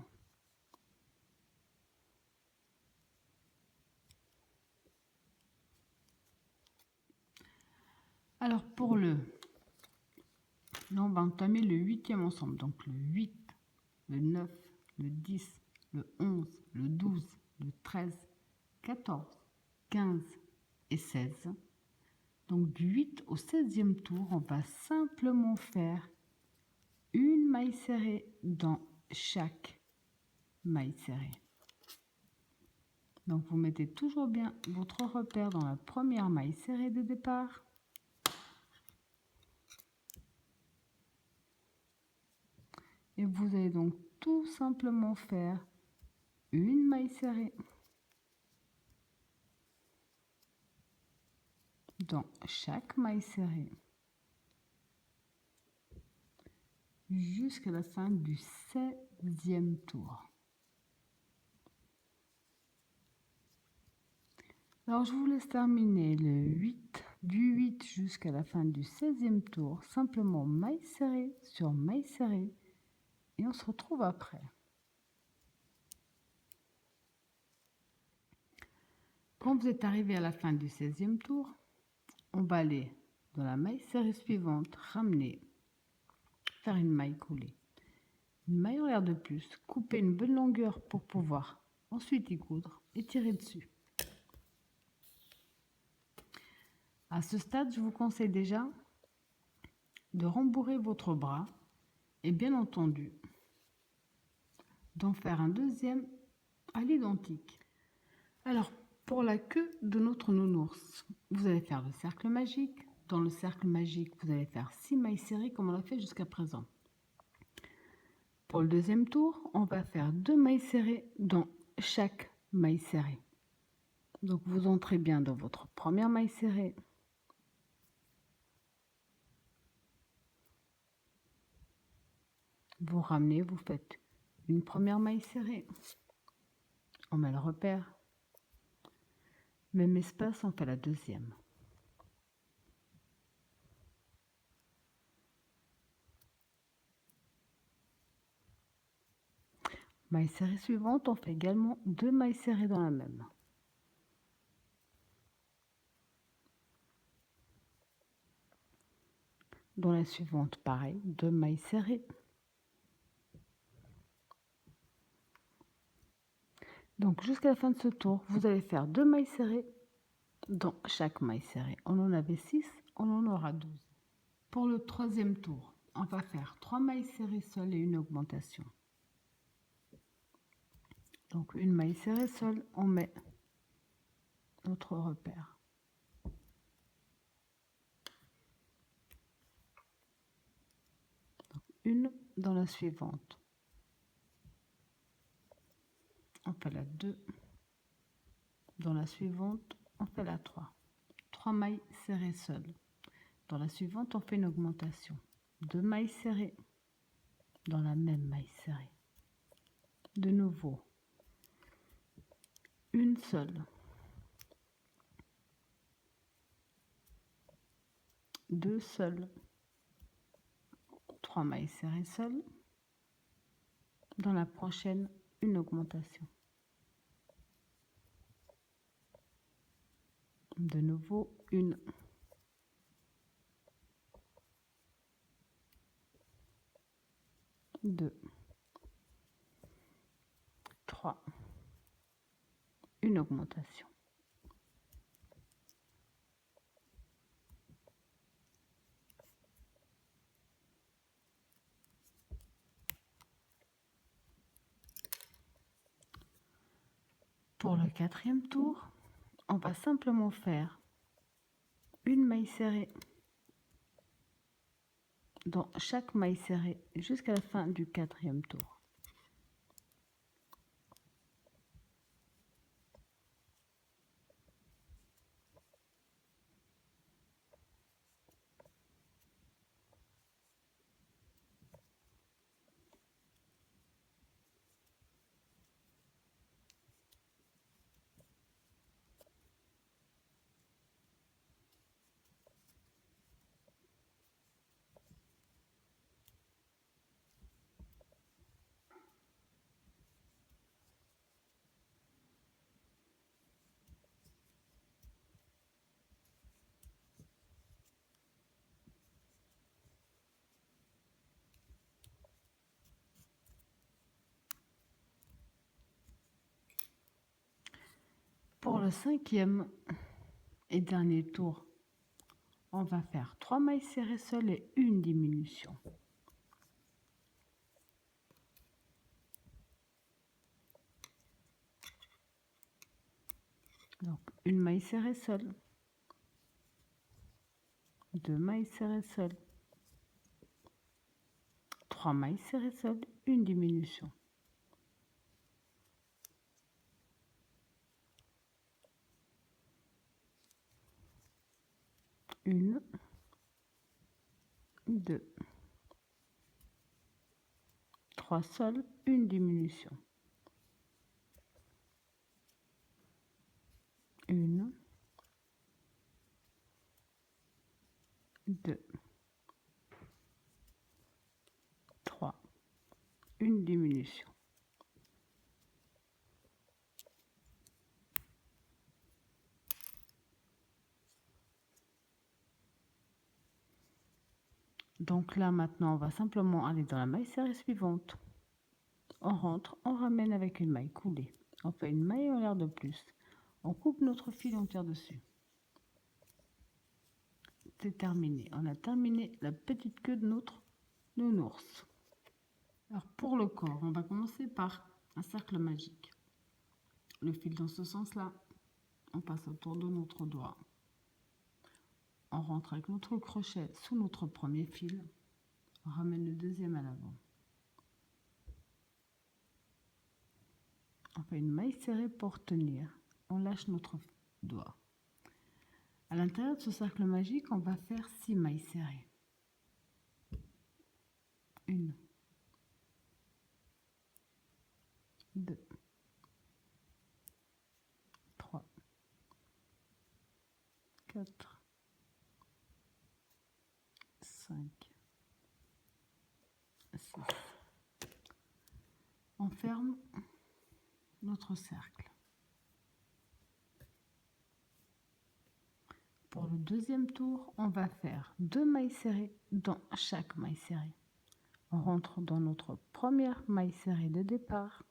Alors pour là on va entamer le 8e ensemble, donc le 8, le 9, le 10, le 11, le 12, le 13, 14, 15 et 16. Donc du 8 au 16e tour, on va simplement faire une maille serrée dans chaque maille serrée. Donc vous mettez toujours bien votre repère dans la première maille serrée de départ. Et vous allez donc tout simplement faire une maille serrée dans chaque maille serrée jusqu'à la fin du 16e tour. Alors je vous laisse terminer le 8, du 8 jusqu'à la fin du 16e tour, simplement maille serrée sur maille serrée, et on se retrouve après. Quand vous êtes arrivé à la fin du 16e tour, on va aller dans la maille serrée suivante, ramener, faire une maille coulée. Une maille horaire de plus, couper une bonne longueur pour pouvoir ensuite y coudre et tirer dessus. À ce stade, je vous conseille déjà de rembourrer votre bras et bien entendu d'en faire un deuxième à l'identique. Alors, pour la queue de notre nounours, vous allez faire le cercle magique. Dans le cercle magique, vous allez faire 6 mailles serrées comme on l'a fait jusqu'à présent. Pour le deuxième tour, on va faire 2 mailles serrées dans chaque maille serrée. Donc vous entrez bien dans votre première maille serrée. Vous ramenez, vous faites une première maille serrée. On met le repère. Même espace, on fait la deuxième. Maille serrée suivante, on fait également 2 mailles serrées dans la même. Dans la suivante, pareil, 2 mailles serrées. Donc jusqu'à la fin de ce tour, vous allez faire 2 mailles serrées dans chaque maille serrée. On en avait 6, on en aura 12. Pour le troisième tour, on va faire 3 mailles serrées seules et une augmentation. Donc une maille serrée seule, on met notre repère. Donc une dans la suivante. On fait la 2. Dans la suivante, on fait la 3. 3 mailles serrées seules. Dans la suivante, on fait une augmentation. 2 mailles serrées dans la même maille serrée. De nouveau, une seule. 2 seules. 3 mailles serrées seules. Dans la prochaine, une augmentation. De nouveau, 1, 2, 3, une augmentation. Pour le quatrième tour, on va simplement faire une maille serrée dans chaque maille serrée jusqu'à la fin du quatrième tour. Pour le cinquième et dernier tour, on va faire 3 mailles serrées seules et une diminution. Donc une maille serrée seule, 2 mailles serrées seules, 3 mailles serrées seules, une diminution. Une, 2, 3 seules, une diminution. Une, 2, 3, une diminution. Donc là maintenant on va simplement aller dans la maille serrée suivante. On rentre, on ramène avec une maille coulée. On fait une maille en l'air de plus. On coupe notre fil, on tire dessus. C'est terminé. On a terminé la petite queue de notre nounours. Alors pour le corps, on va commencer par un cercle magique. Le fil dans ce sens-là, on passe autour de notre doigt. On rentre avec notre crochet sous notre premier fil. On ramène le deuxième à l'avant. On fait une maille serrée pour tenir. On lâche notre doigt. À l'intérieur de ce cercle magique, on va faire 6 mailles serrées. 1, 2, 3, 4, 5, 6. On ferme notre cercle. Pour le deuxième tour, on va faire 2 mailles serrées dans chaque maille serrée. On rentre dans notre première maille serrée de départ.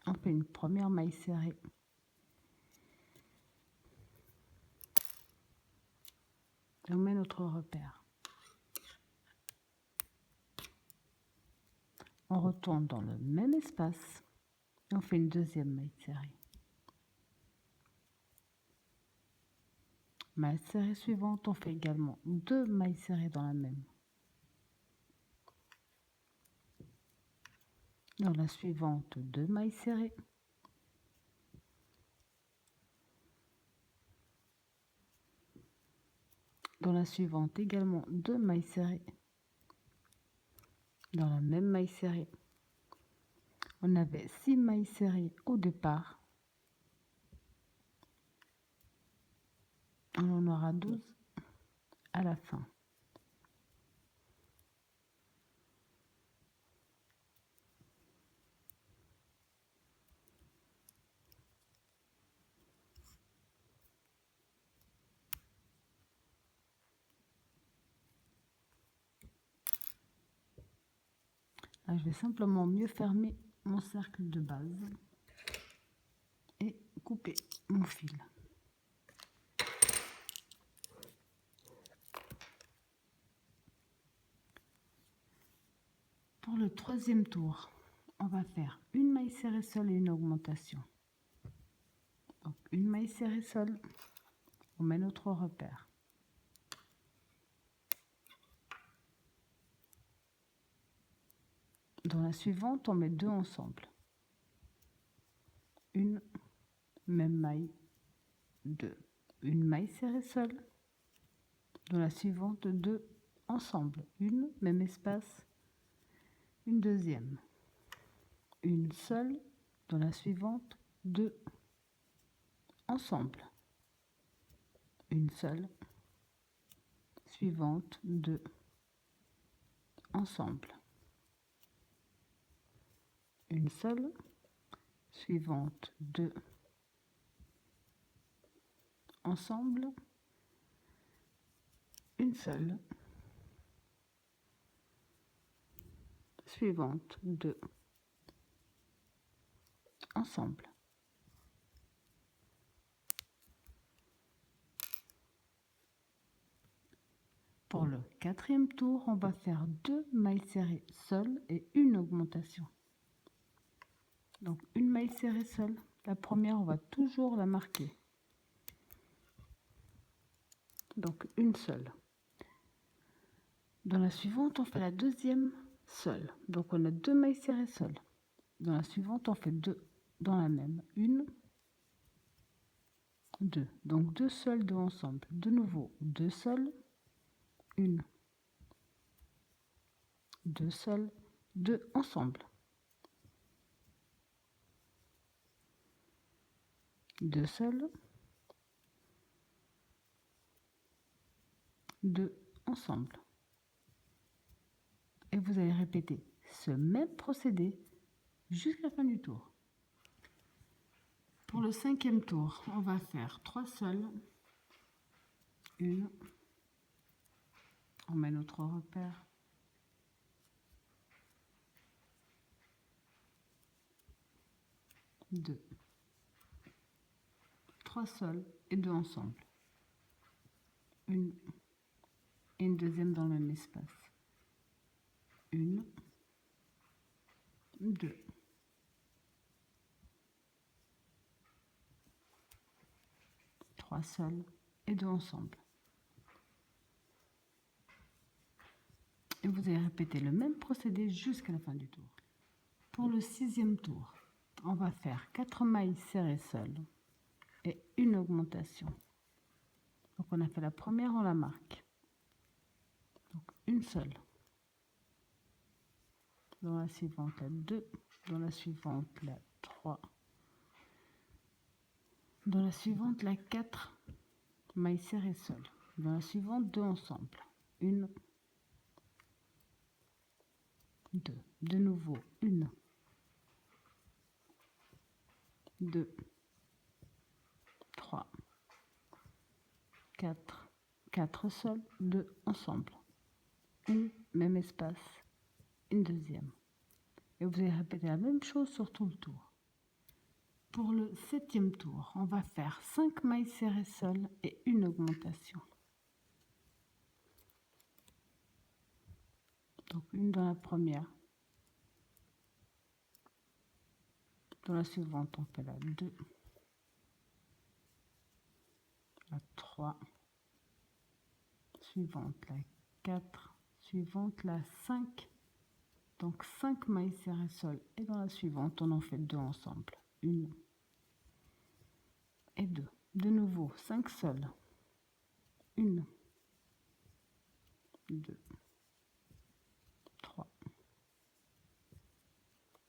On fait une première maille serrée. On met notre repère. On retourne dans le même espace. On fait une deuxième maille serrée. Maille serrée suivante, on fait également 2 mailles serrées dans la même. Dans la suivante, 2 mailles serrées. Dans la suivante également 2 mailles serrées. Dans la même maille serrée. On avait 6 mailles serrées au départ. On en aura 12 à la fin. Là, je vais simplement mieux fermer mon cercle de base et couper mon fil. Pour le troisième tour, on va faire une maille serrée seule et une augmentation. Donc une maille serrée seule, on met notre repère. Dans la suivante, on met deux ensemble. Une même maille, deux. Une maille serrée seule. Dans la suivante, deux ensemble. Une, même espace. Une deuxième. Une seule. Dans la suivante, deux ensemble. Une seule. Suivante, deux ensemble. Une seule. Suivante, deux ensemble. Une seule. Suivante, deux ensemble. Pour le quatrième tour, on va faire deux mailles serrées seules et une augmentation. Donc une maille serrée seule, la première on va toujours la marquer. Donc une seule. Dans la suivante, on fait la deuxième seule. Donc on a deux mailles serrées seules. Dans la suivante, on fait deux dans la même. Une, deux. Donc deux seules, deux ensemble. De nouveau, deux seules, une, deux seules, deux ensemble. Deux seules, deux ensemble. Et vous allez répéter ce même procédé jusqu'à la fin du tour. Pour le cinquième tour, on va faire trois seules, une, on met notre repère, deux, trois seules et deux ensemble, une et une deuxième dans le même espace, une, deux, trois seules et deux ensemble. Et vous allez répéter le même procédé jusqu'à la fin du tour. Pour le sixième tour, on va faire 4 mailles serrées seules et une augmentation. Donc on a fait la première, on la marque. Donc une seule. Dans la suivante, la 2. Dans la suivante, la 3. Dans la suivante, la 4 mailles serrées seules. Dans la suivante, deux ensemble. Une, deux. De nouveau, une, deux, trois, quatre. 4 seules, deux ensemble. Une, même espace, une deuxième. Et vous allez répéter la même chose sur tout le tour. Pour le septième tour, on va faire 5 mailles serrées seules et une augmentation. Donc une dans la première. Dans la suivante, on fait la 2, la 3, suivante la 4, suivante la 5. Donc 5 mailles serrées seules et dans la suivante, on en fait 2 ensemble. Une et deux. De nouveau, 5 seules. Une, deux, 3,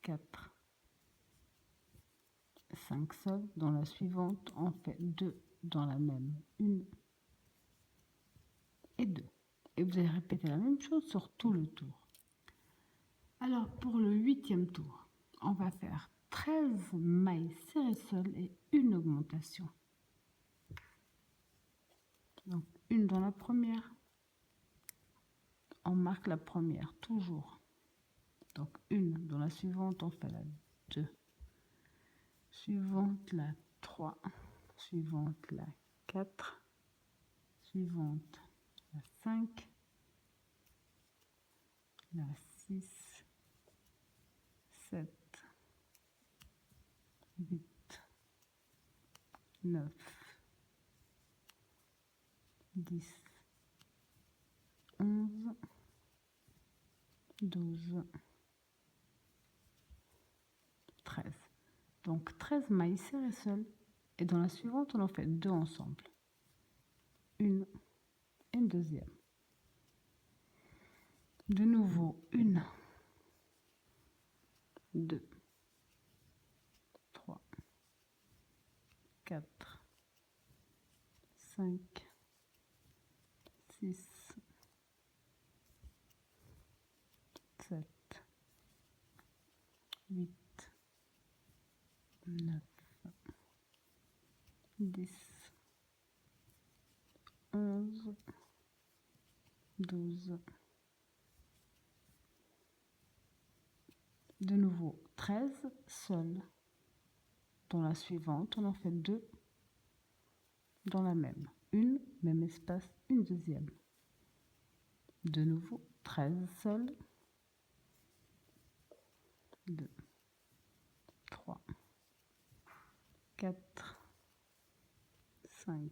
4, 5 seules. Dans la suivante, on fait 2 dans la même. Une et deux. Et vous allez répéter la même chose sur tout le tour. Alors, pour le huitième tour, on va faire 13 mailles serrées seules et une augmentation. Donc, une dans la première. On marque la première, toujours. Donc une, dans la suivante on fait la 2, suivante la 3, suivante la 4, suivante la 5, la 6, 7, 8, 9, 10, 11, 12, 13. Donc 13 mailles serrées seules. Et dans la suivante, on en fait 2 ensemble. Une et une deuxième. De nouveau, 1, 2, 3, 4, 5, 6, 7, 8, 9, 10, 11, 12. De nouveau, 13 seuls. Dans la suivante, on en fait 2 dans la même. Une, même espace, une deuxième. De nouveau, 13 seuls. 2, 3, 4, 5,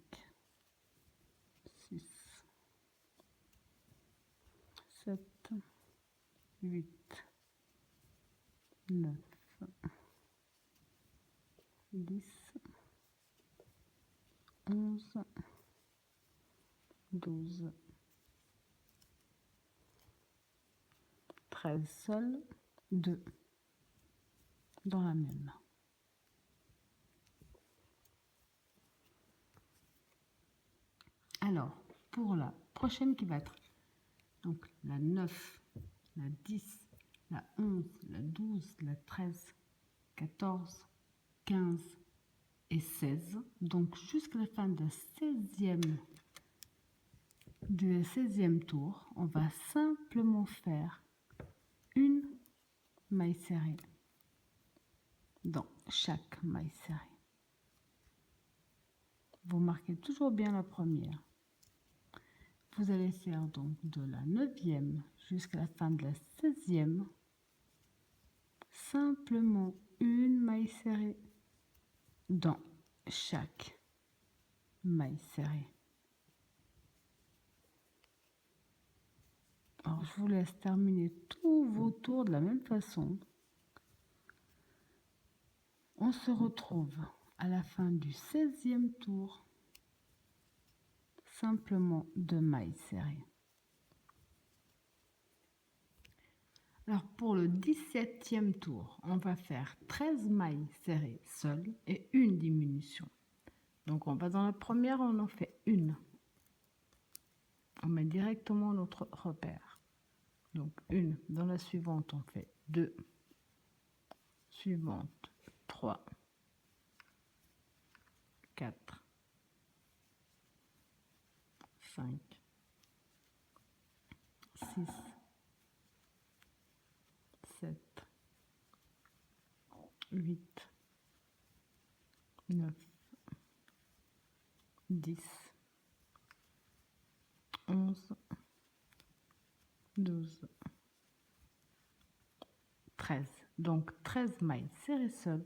6, 7, 8, 9, 10, 11, 12, 13 seuls, 2 dans la même. Alors, pour la prochaine qui va être donc la 9, la 10, la 11, la 12, la 13, 14, 15 et 16. Donc jusqu'à la fin du 16e tour, on va simplement faire une maille serrée dans chaque maille serrée. Vous marquez toujours bien la première. Vous allez faire donc de la 9e jusqu'à la fin de la 16e, simplement une maille serrée dans chaque maille serrée. Alors, je vous laisse terminer tous vos tours de la même façon. On se retrouve à la fin du 16e tour, simplement 2 mailles serrées. Alors, pour le 17e tour, on va faire 13 mailles serrées seules et une diminution. Donc, on va dans la première, on en fait une. On met directement notre repère. Donc, une. Dans la suivante, on fait 2. Suivante, 3, 4, 5, 6, 7, 8, 9, 10, 11, 12, 13. Donc 13 mailles serrées seules,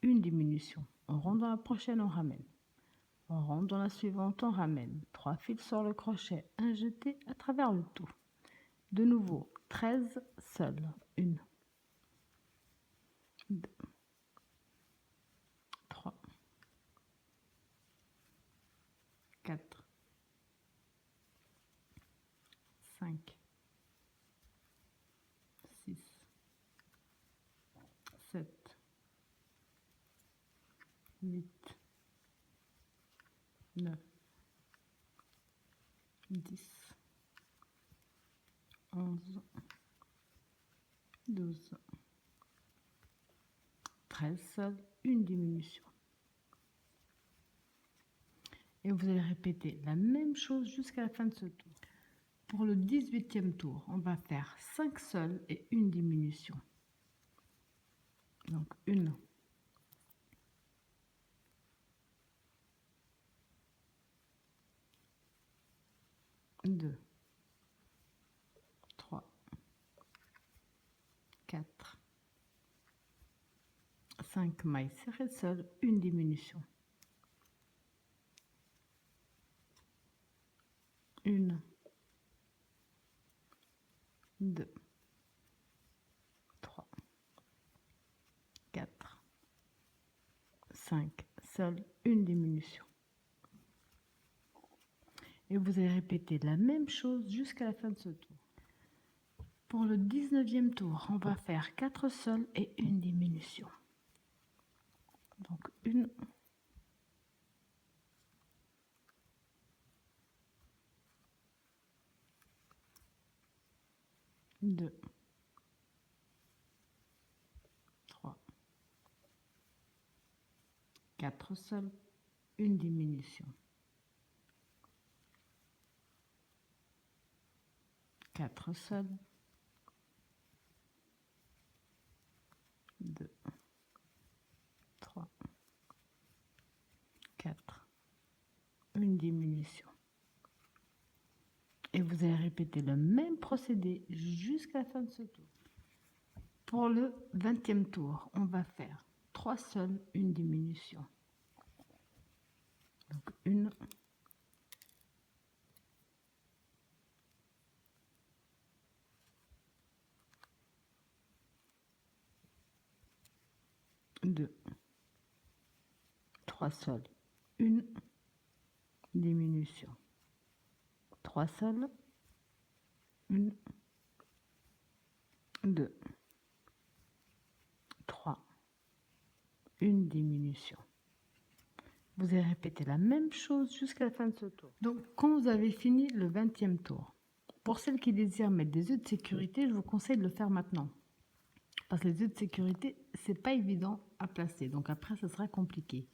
une diminution. On rentre dans la prochaine, on ramène. On rentre dans la suivante, on ramène. 3 fils sur le crochet, un jeté à travers le tout. De nouveau, 13 seules. 1, 2, 3, 4, 5, 6, 7, 8, 9, 10, 11, 12, 13 seuls, une diminution. Et vous allez répéter la même chose jusqu'à la fin de ce tour. Pour le 18e tour, on va faire 5 sols et une diminution. Donc 1, 2, 3, 4, 5 mailles serrées seules, une diminution. 1, 2, 3, 4, 5 seules, une diminution. Et vous allez répéter la même chose jusqu'à la fin de ce tour. Pour le 19e tour, on va faire 4 sols et une diminution. Donc 1, 2, 3, 4 sols, une diminution. 4 sols, 2, 3, 4, une diminution. Et vous allez répéter le même procédé jusqu'à la fin de ce tour. Pour le 20e tour, on va faire 3 sols, une diminution. Donc 1, 2, 3 sols, une diminution. 3 sols, 1, 2, 3, une diminution. Vous allez répéter la même chose jusqu'à la fin de ce tour. Donc, quand vous avez fini le 20e tour, pour celles qui désirent mettre des œufs de sécurité, je vous conseille de le faire maintenant. Parce que les œufs de sécurité, c'est pas évident à placer. Donc après, ça sera compliqué.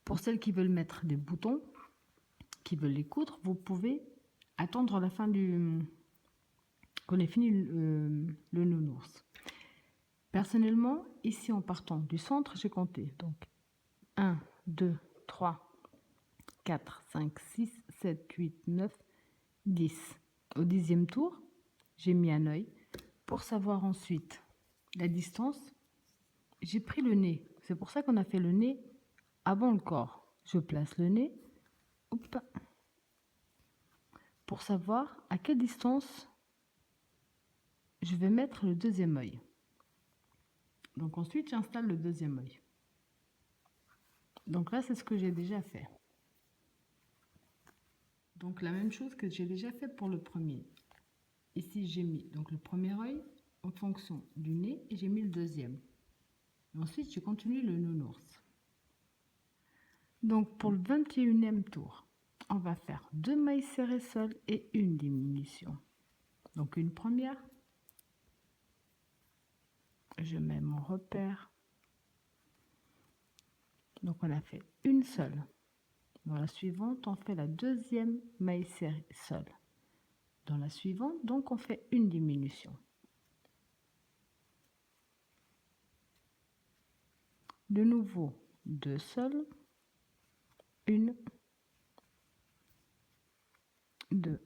Pour celles qui veulent mettre des boutons, qui veulent les coudre, vous pouvez attendre la fin qu'on ait fini le nounours. Personnellement, ici en partant du centre, j'ai compté. Donc 1, 2, 3, 4, 5, 6, 7, 8, 9, 10. Au 10e tour, j'ai mis un œil. Pour savoir ensuite la distance, j'ai pris le nez. C'est pour ça qu'on a fait le nez avant le corps. Je place le nez. Hop, pour savoir à quelle distance je vais mettre le deuxième œil. Donc ensuite, j'installe le deuxième œil. Donc là, c'est ce que j'ai déjà fait. Donc la même chose que j'ai déjà fait pour le premier. Ici, j'ai mis donc le premier œil en fonction du nez et j'ai mis le deuxième. Et ensuite, je continue le nounours. Donc pour le 21e tour, on va faire 2 mailles serrées seules et une diminution. Donc une première, je mets mon repère. Donc on a fait une seule. Dans la suivante, on fait la deuxième maille serrée seule. Dans la suivante, donc on fait une diminution. De nouveau, 2 seuls, 1, 2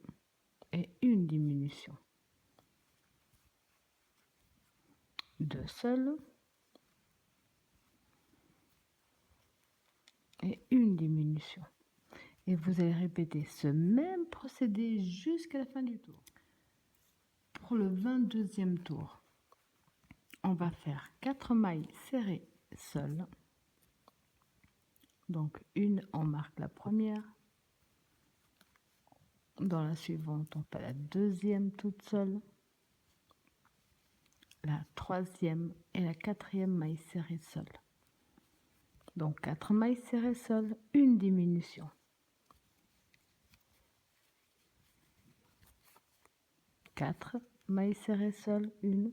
et une diminution. 2 seuls et une diminution. Et vous allez répéter ce même procédé jusqu'à la fin du tour. Pour le 22e tour, on va faire 4 mailles serrées seules. Donc une, on marque la première. Dans la suivante, on fait la deuxième toute seule, la troisième et la quatrième maille serrée seule. Donc 4 mailles serrées seules, une diminution. 4 mailles serrées seules, 1,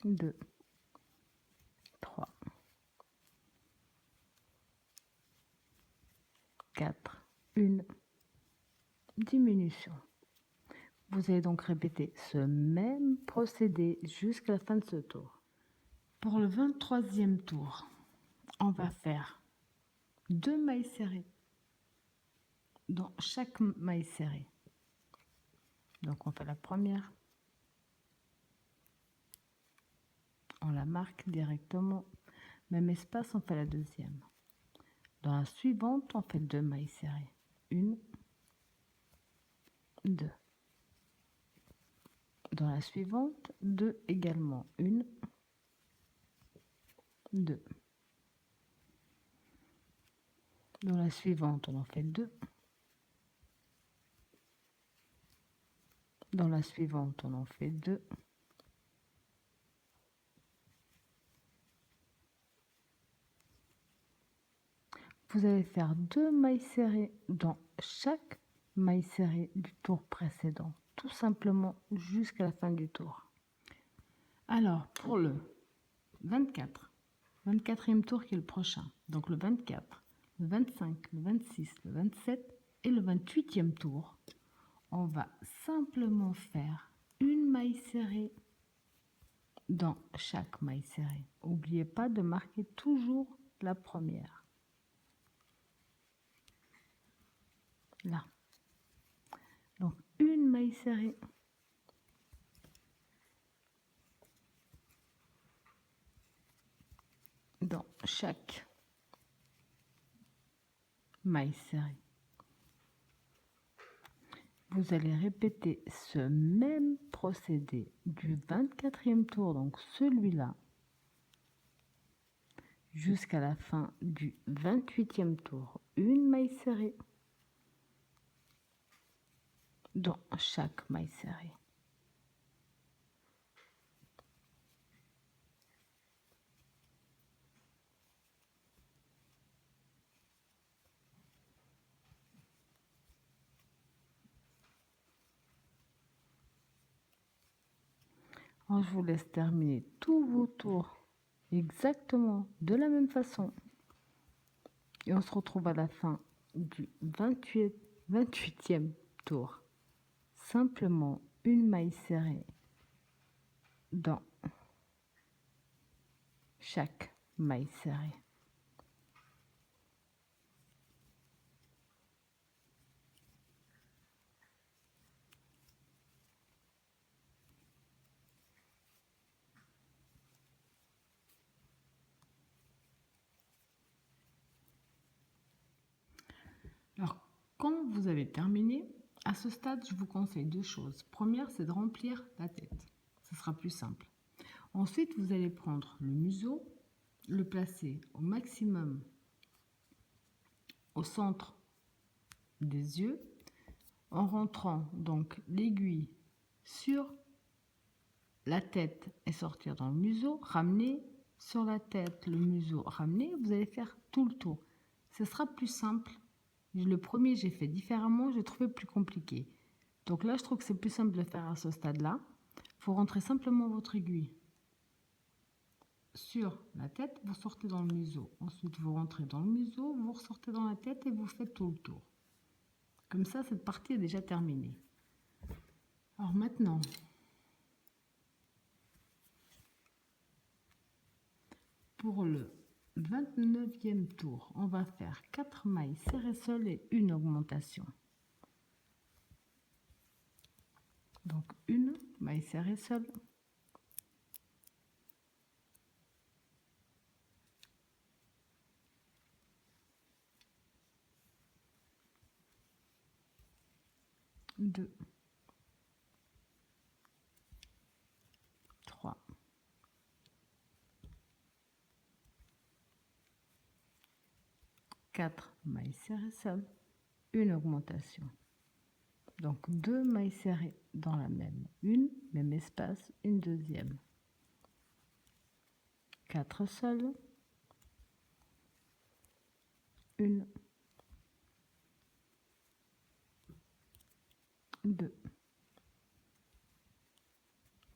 2, 3, 4, 1, diminution. Vous allez donc répéter ce même procédé jusqu'à la fin de ce tour. Pour le 23e tour, on va faire 2 mailles serrées dans chaque maille serrée. Donc on fait la première, on la marque directement, même espace, on fait la deuxième. Dans la suivante, on fait 2 mailles serrées. 1, 2. Dans la suivante, 2 également. 1, 2. Dans la suivante, on en fait 2. Dans la suivante, on en fait 2. Vous allez faire 2 mailles serrées dans chaque maille serrée du tour précédent, tout simplement jusqu'à la fin du tour. Alors, pour le 24e tour qui est le prochain, donc le 24, le 25, le 26, le 27 et le 28e tour, on va simplement faire une maille serrée dans chaque maille serrée. N'oubliez pas de marquer toujours la première. Là. Donc une maille serrée dans chaque maille serrée. Vous allez répéter ce même procédé du 24e tour, donc celui-là, jusqu'à la fin du 28e tour. Une maille serrée dans chaque maille serrée. Alors, je vous laisse terminer tous vos tours exactement de la même façon. Et on se retrouve à la fin du 28e tour. Simplement une maille serrée dans chaque maille serrée. Alors, quand vous avez terminé, à ce stade, je vous conseille 2 choses. Première, c'est de remplir la tête. Ce sera plus simple. Ensuite, vous allez prendre le museau, le placer au maximum au centre des yeux, en rentrant donc l'aiguille sur la tête et sortir dans le museau, ramener sur la tête, le museau, ramener. Vous allez faire tout le tour. Ce sera plus simple. Le premier, j'ai fait différemment, j'ai trouvé plus compliqué. Donc là, je trouve que c'est plus simple de le faire à ce stade-là. Il faut rentrer simplement votre aiguille sur la tête, vous sortez dans le museau. Ensuite, vous rentrez dans le museau, vous ressortez dans la tête et vous faites tout le tour. Comme ça, cette partie est déjà terminée. Alors maintenant, pour le 29e tour, on va faire 4 mailles serrées seules et une augmentation. Donc une maille serrée seule, deux, 3, 4 mailles serrées seules, une augmentation. Donc 2 mailles serrées dans la même espace, une deuxième. 4 seules, une, 2,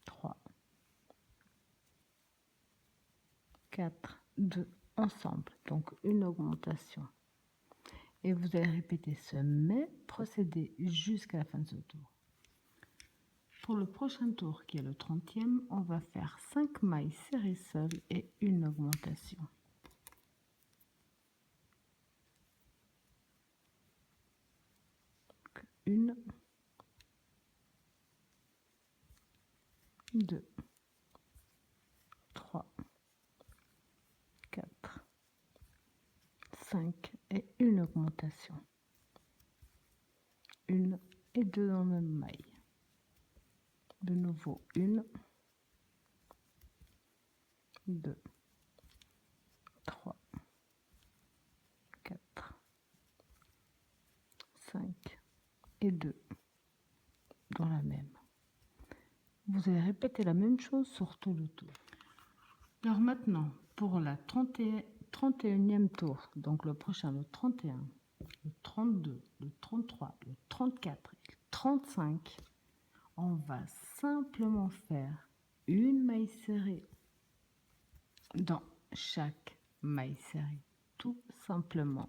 3, 4, 2 ensemble, donc une augmentation. Et vous allez répéter ce même procédé jusqu'à la fin de ce tour. Pour le prochain tour, qui est le 30e, on va faire 5 mailles serrées seules et une augmentation. Donc, 1, 2, 3, 4, 5 et une augmentation. 1 et 2 dans la même maille. De nouveau 1, 2, 3, 4, 5 et 2 dans la même. Vous allez répéter la même chose sur tout le tour. Alors maintenant, pour la 31e tour, donc le prochain, le 31, le 32, le 33, le 34 et le 35, on va simplement faire une maille serrée dans chaque maille serrée, tout simplement.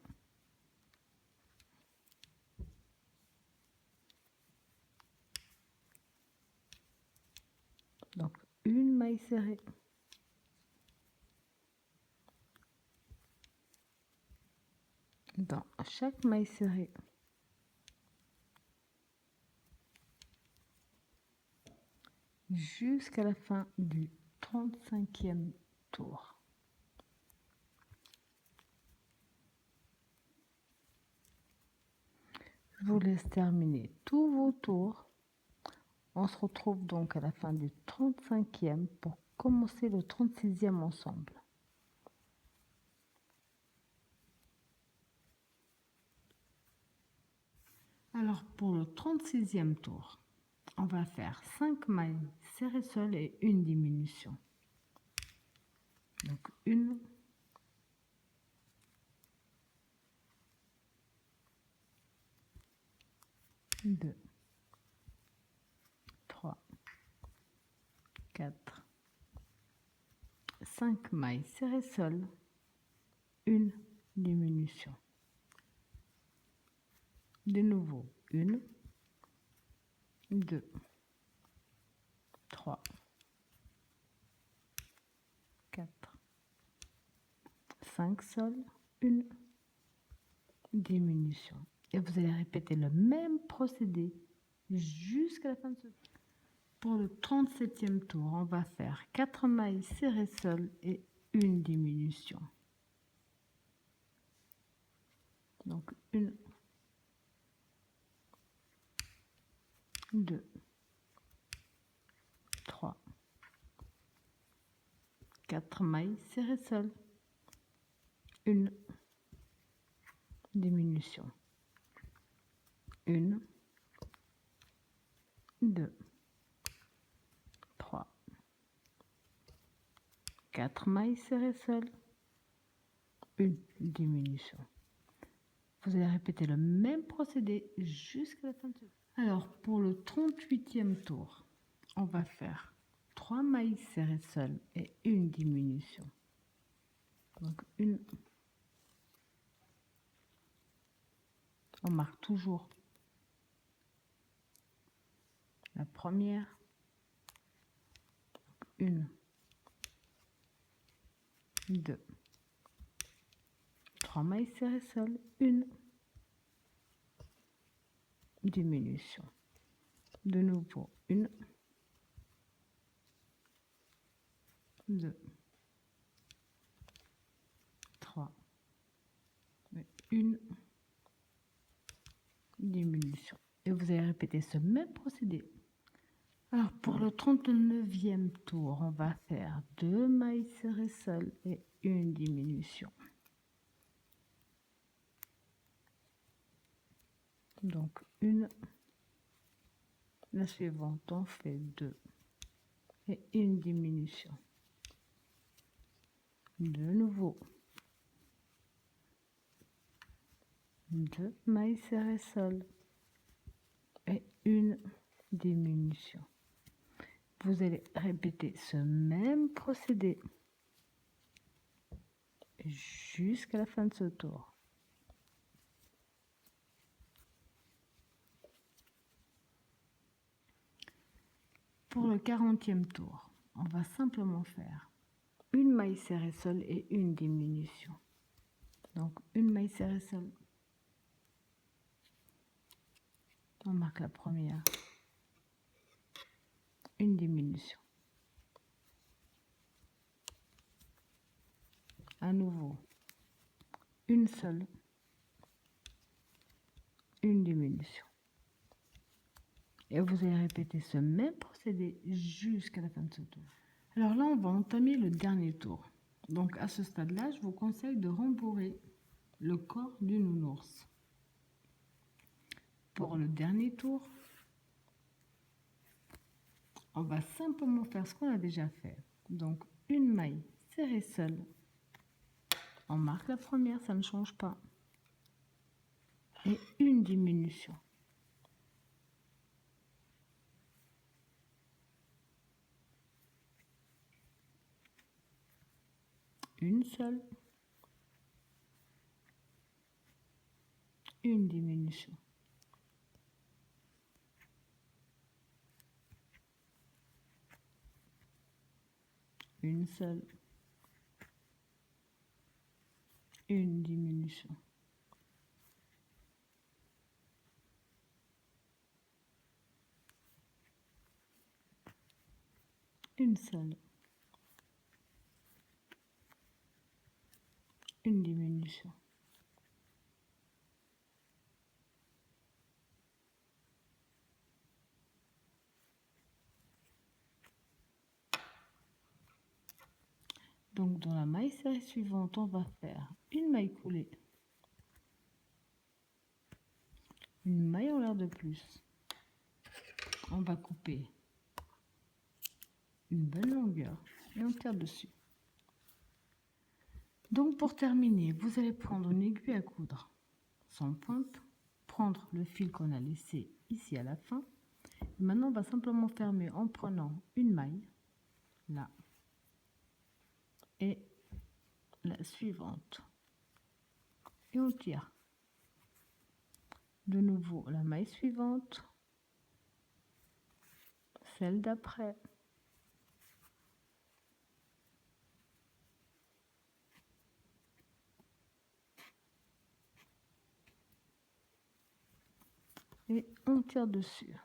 Donc une maille serrée dans chaque maille serrée. Jusqu'à la fin du 35e tour. Je vous laisse terminer tous vos tours. On se retrouve donc à la fin du 35e pour commencer le 36e ensemble. Alors pour le 36e tour, on va faire 5 mailles serrées seules et une diminution. Donc 1, 2, 3, 4, 5 mailles serrées seules, une diminution. De nouveau 1, 2, 3, 4, 5 sols, une diminution. Et vous allez répéter le même procédé jusqu'à la fin de ce tour. Pour le 37e tour, on va faire 4 mailles serrées seules et une diminution. Donc 1, 2, 3, 4 mailles serrées seules, une diminution. 1, 2, 3, 4 mailles serrées seules, une diminution. Vous allez répéter le même procédé jusqu'à la fin de ce tour. Alors, pour le 38e tour, on va faire 3 mailles serrées seules et une diminution. Donc, on marque toujours la première, 1, 2, 3 mailles serrées seules, une diminution. De nouveau, 1, 2, 3, une diminution. Et vous allez répéter ce même procédé. Alors, pour le 39e tour, on va faire 2 mailles serrées seules et une diminution. Donc, la suivante, on fait 2 et une diminution. De nouveau, 2 mailles serrées seules et une diminution. Vous allez répéter ce même procédé jusqu'à la fin de ce tour. Pour le 40e tour, on va simplement faire une maille serrée seule et une diminution. Donc une maille serrée seule, on marque la première, une diminution. À nouveau, une seule, une diminution. Et vous allez répéter ce même procédé jusqu'à la fin de ce tour. Alors là, on va entamer le dernier tour. Donc à ce stade-là, je vous conseille de rembourrer le corps du nounours. Pour le dernier tour, on va simplement faire ce qu'on a déjà fait. Donc une maille serrée seule. On marque la première, ça ne change pas. Et une diminution. Une seule. Une diminution. Une seule. Une diminution. Une seule. Une diminution. Donc dans la maille serrée suivante, on va faire une maille coulée, une maille en l'air de plus. On va couper une bonne longueur et on tire dessus. Donc pour terminer, vous allez prendre une aiguille à coudre sans pointe, prendre le fil qu'on a laissé ici à la fin. Et maintenant, on va simplement fermer en prenant une maille, là, et la suivante. Et on tire. De nouveau, la maille suivante, celle d'après. Et on tire dessus.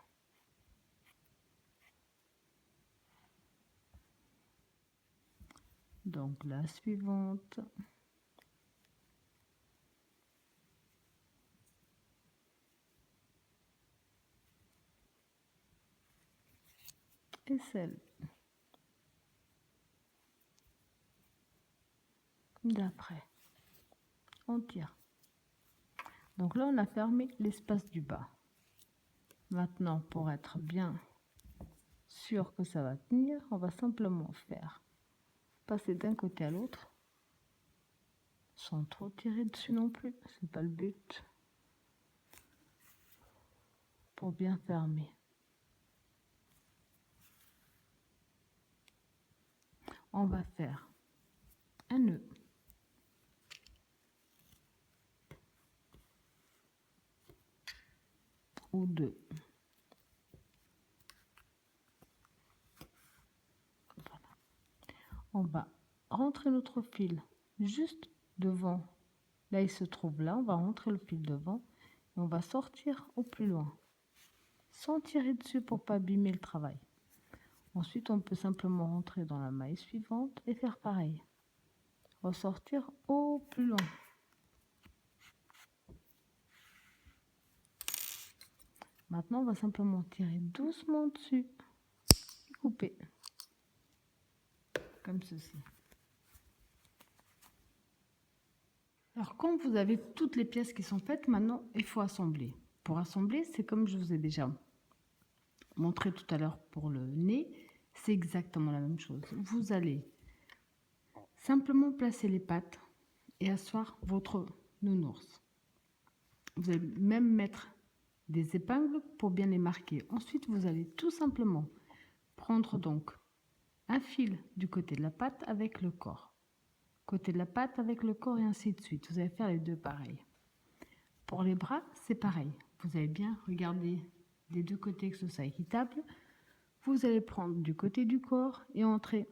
Donc la suivante. Et celle d'après. On tire. Donc là, on a fermé l'espace du bas. Maintenant, pour être bien sûr que ça va tenir, on va simplement faire passer d'un côté à l'autre sans trop tirer dessus non plus, c'est pas le but, pour bien fermer. On va faire un nœud ou deux. Voilà. On va rentrer notre fil juste devant. Là, il se trouve là. On va rentrer le fil devant et on va sortir au plus loin, sans tirer dessus pour pas abîmer le travail. Ensuite, on peut simplement rentrer dans la maille suivante et faire pareil. Ressortir au plus loin. Maintenant, on va simplement tirer doucement dessus et couper. Comme ceci. Alors, quand vous avez toutes les pièces qui sont faites, maintenant, il faut assembler. Pour assembler, c'est comme je vous ai déjà montré tout à l'heure pour le nez. C'est exactement la même chose. Vous allez simplement placer les pattes et asseoir votre nounours. Vous allez même mettre des épingles pour bien les marquer. Ensuite, vous allez tout simplement prendre donc un fil du côté de la patte avec le corps. Côté de la patte avec le corps et ainsi de suite. Vous allez faire les deux pareils. Pour les bras, c'est pareil. Vous allez bien regarder des deux côtés que ce soit équitable. Vous allez prendre du côté du corps et entrer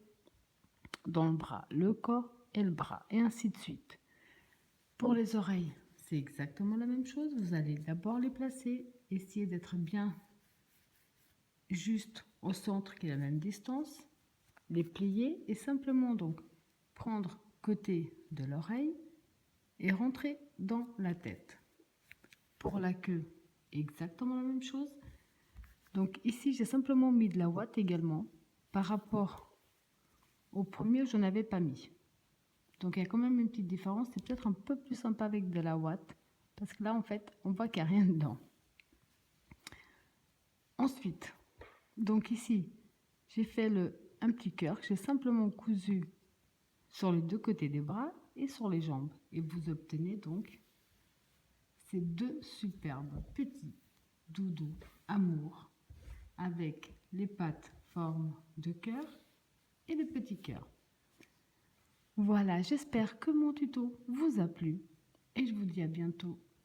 dans le bras, le corps et le bras, et ainsi de suite. Pour les oreilles, c'est exactement la même chose. Vous allez d'abord les placer, essayer d'être bien juste au centre qui est la même distance, les plier et simplement donc prendre côté de l'oreille et rentrer dans la tête. Pour la queue, exactement la même chose. Donc ici, j'ai simplement mis de la ouate également. Par rapport au premier, je n'avais pas mis. Donc il y a quand même une petite différence. C'est peut-être un peu plus sympa avec de la ouate. Parce que là, en fait, on voit qu'il n'y a rien dedans. Ensuite, donc ici, j'ai fait un petit cœur que j'ai simplement cousu sur les deux côtés des bras et sur les jambes. Et vous obtenez donc ces deux superbes petits doudous amour avec les pattes forme de cœur et le petit cœur. Voilà, j'espère que mon tuto vous a plu et je vous dis à bientôt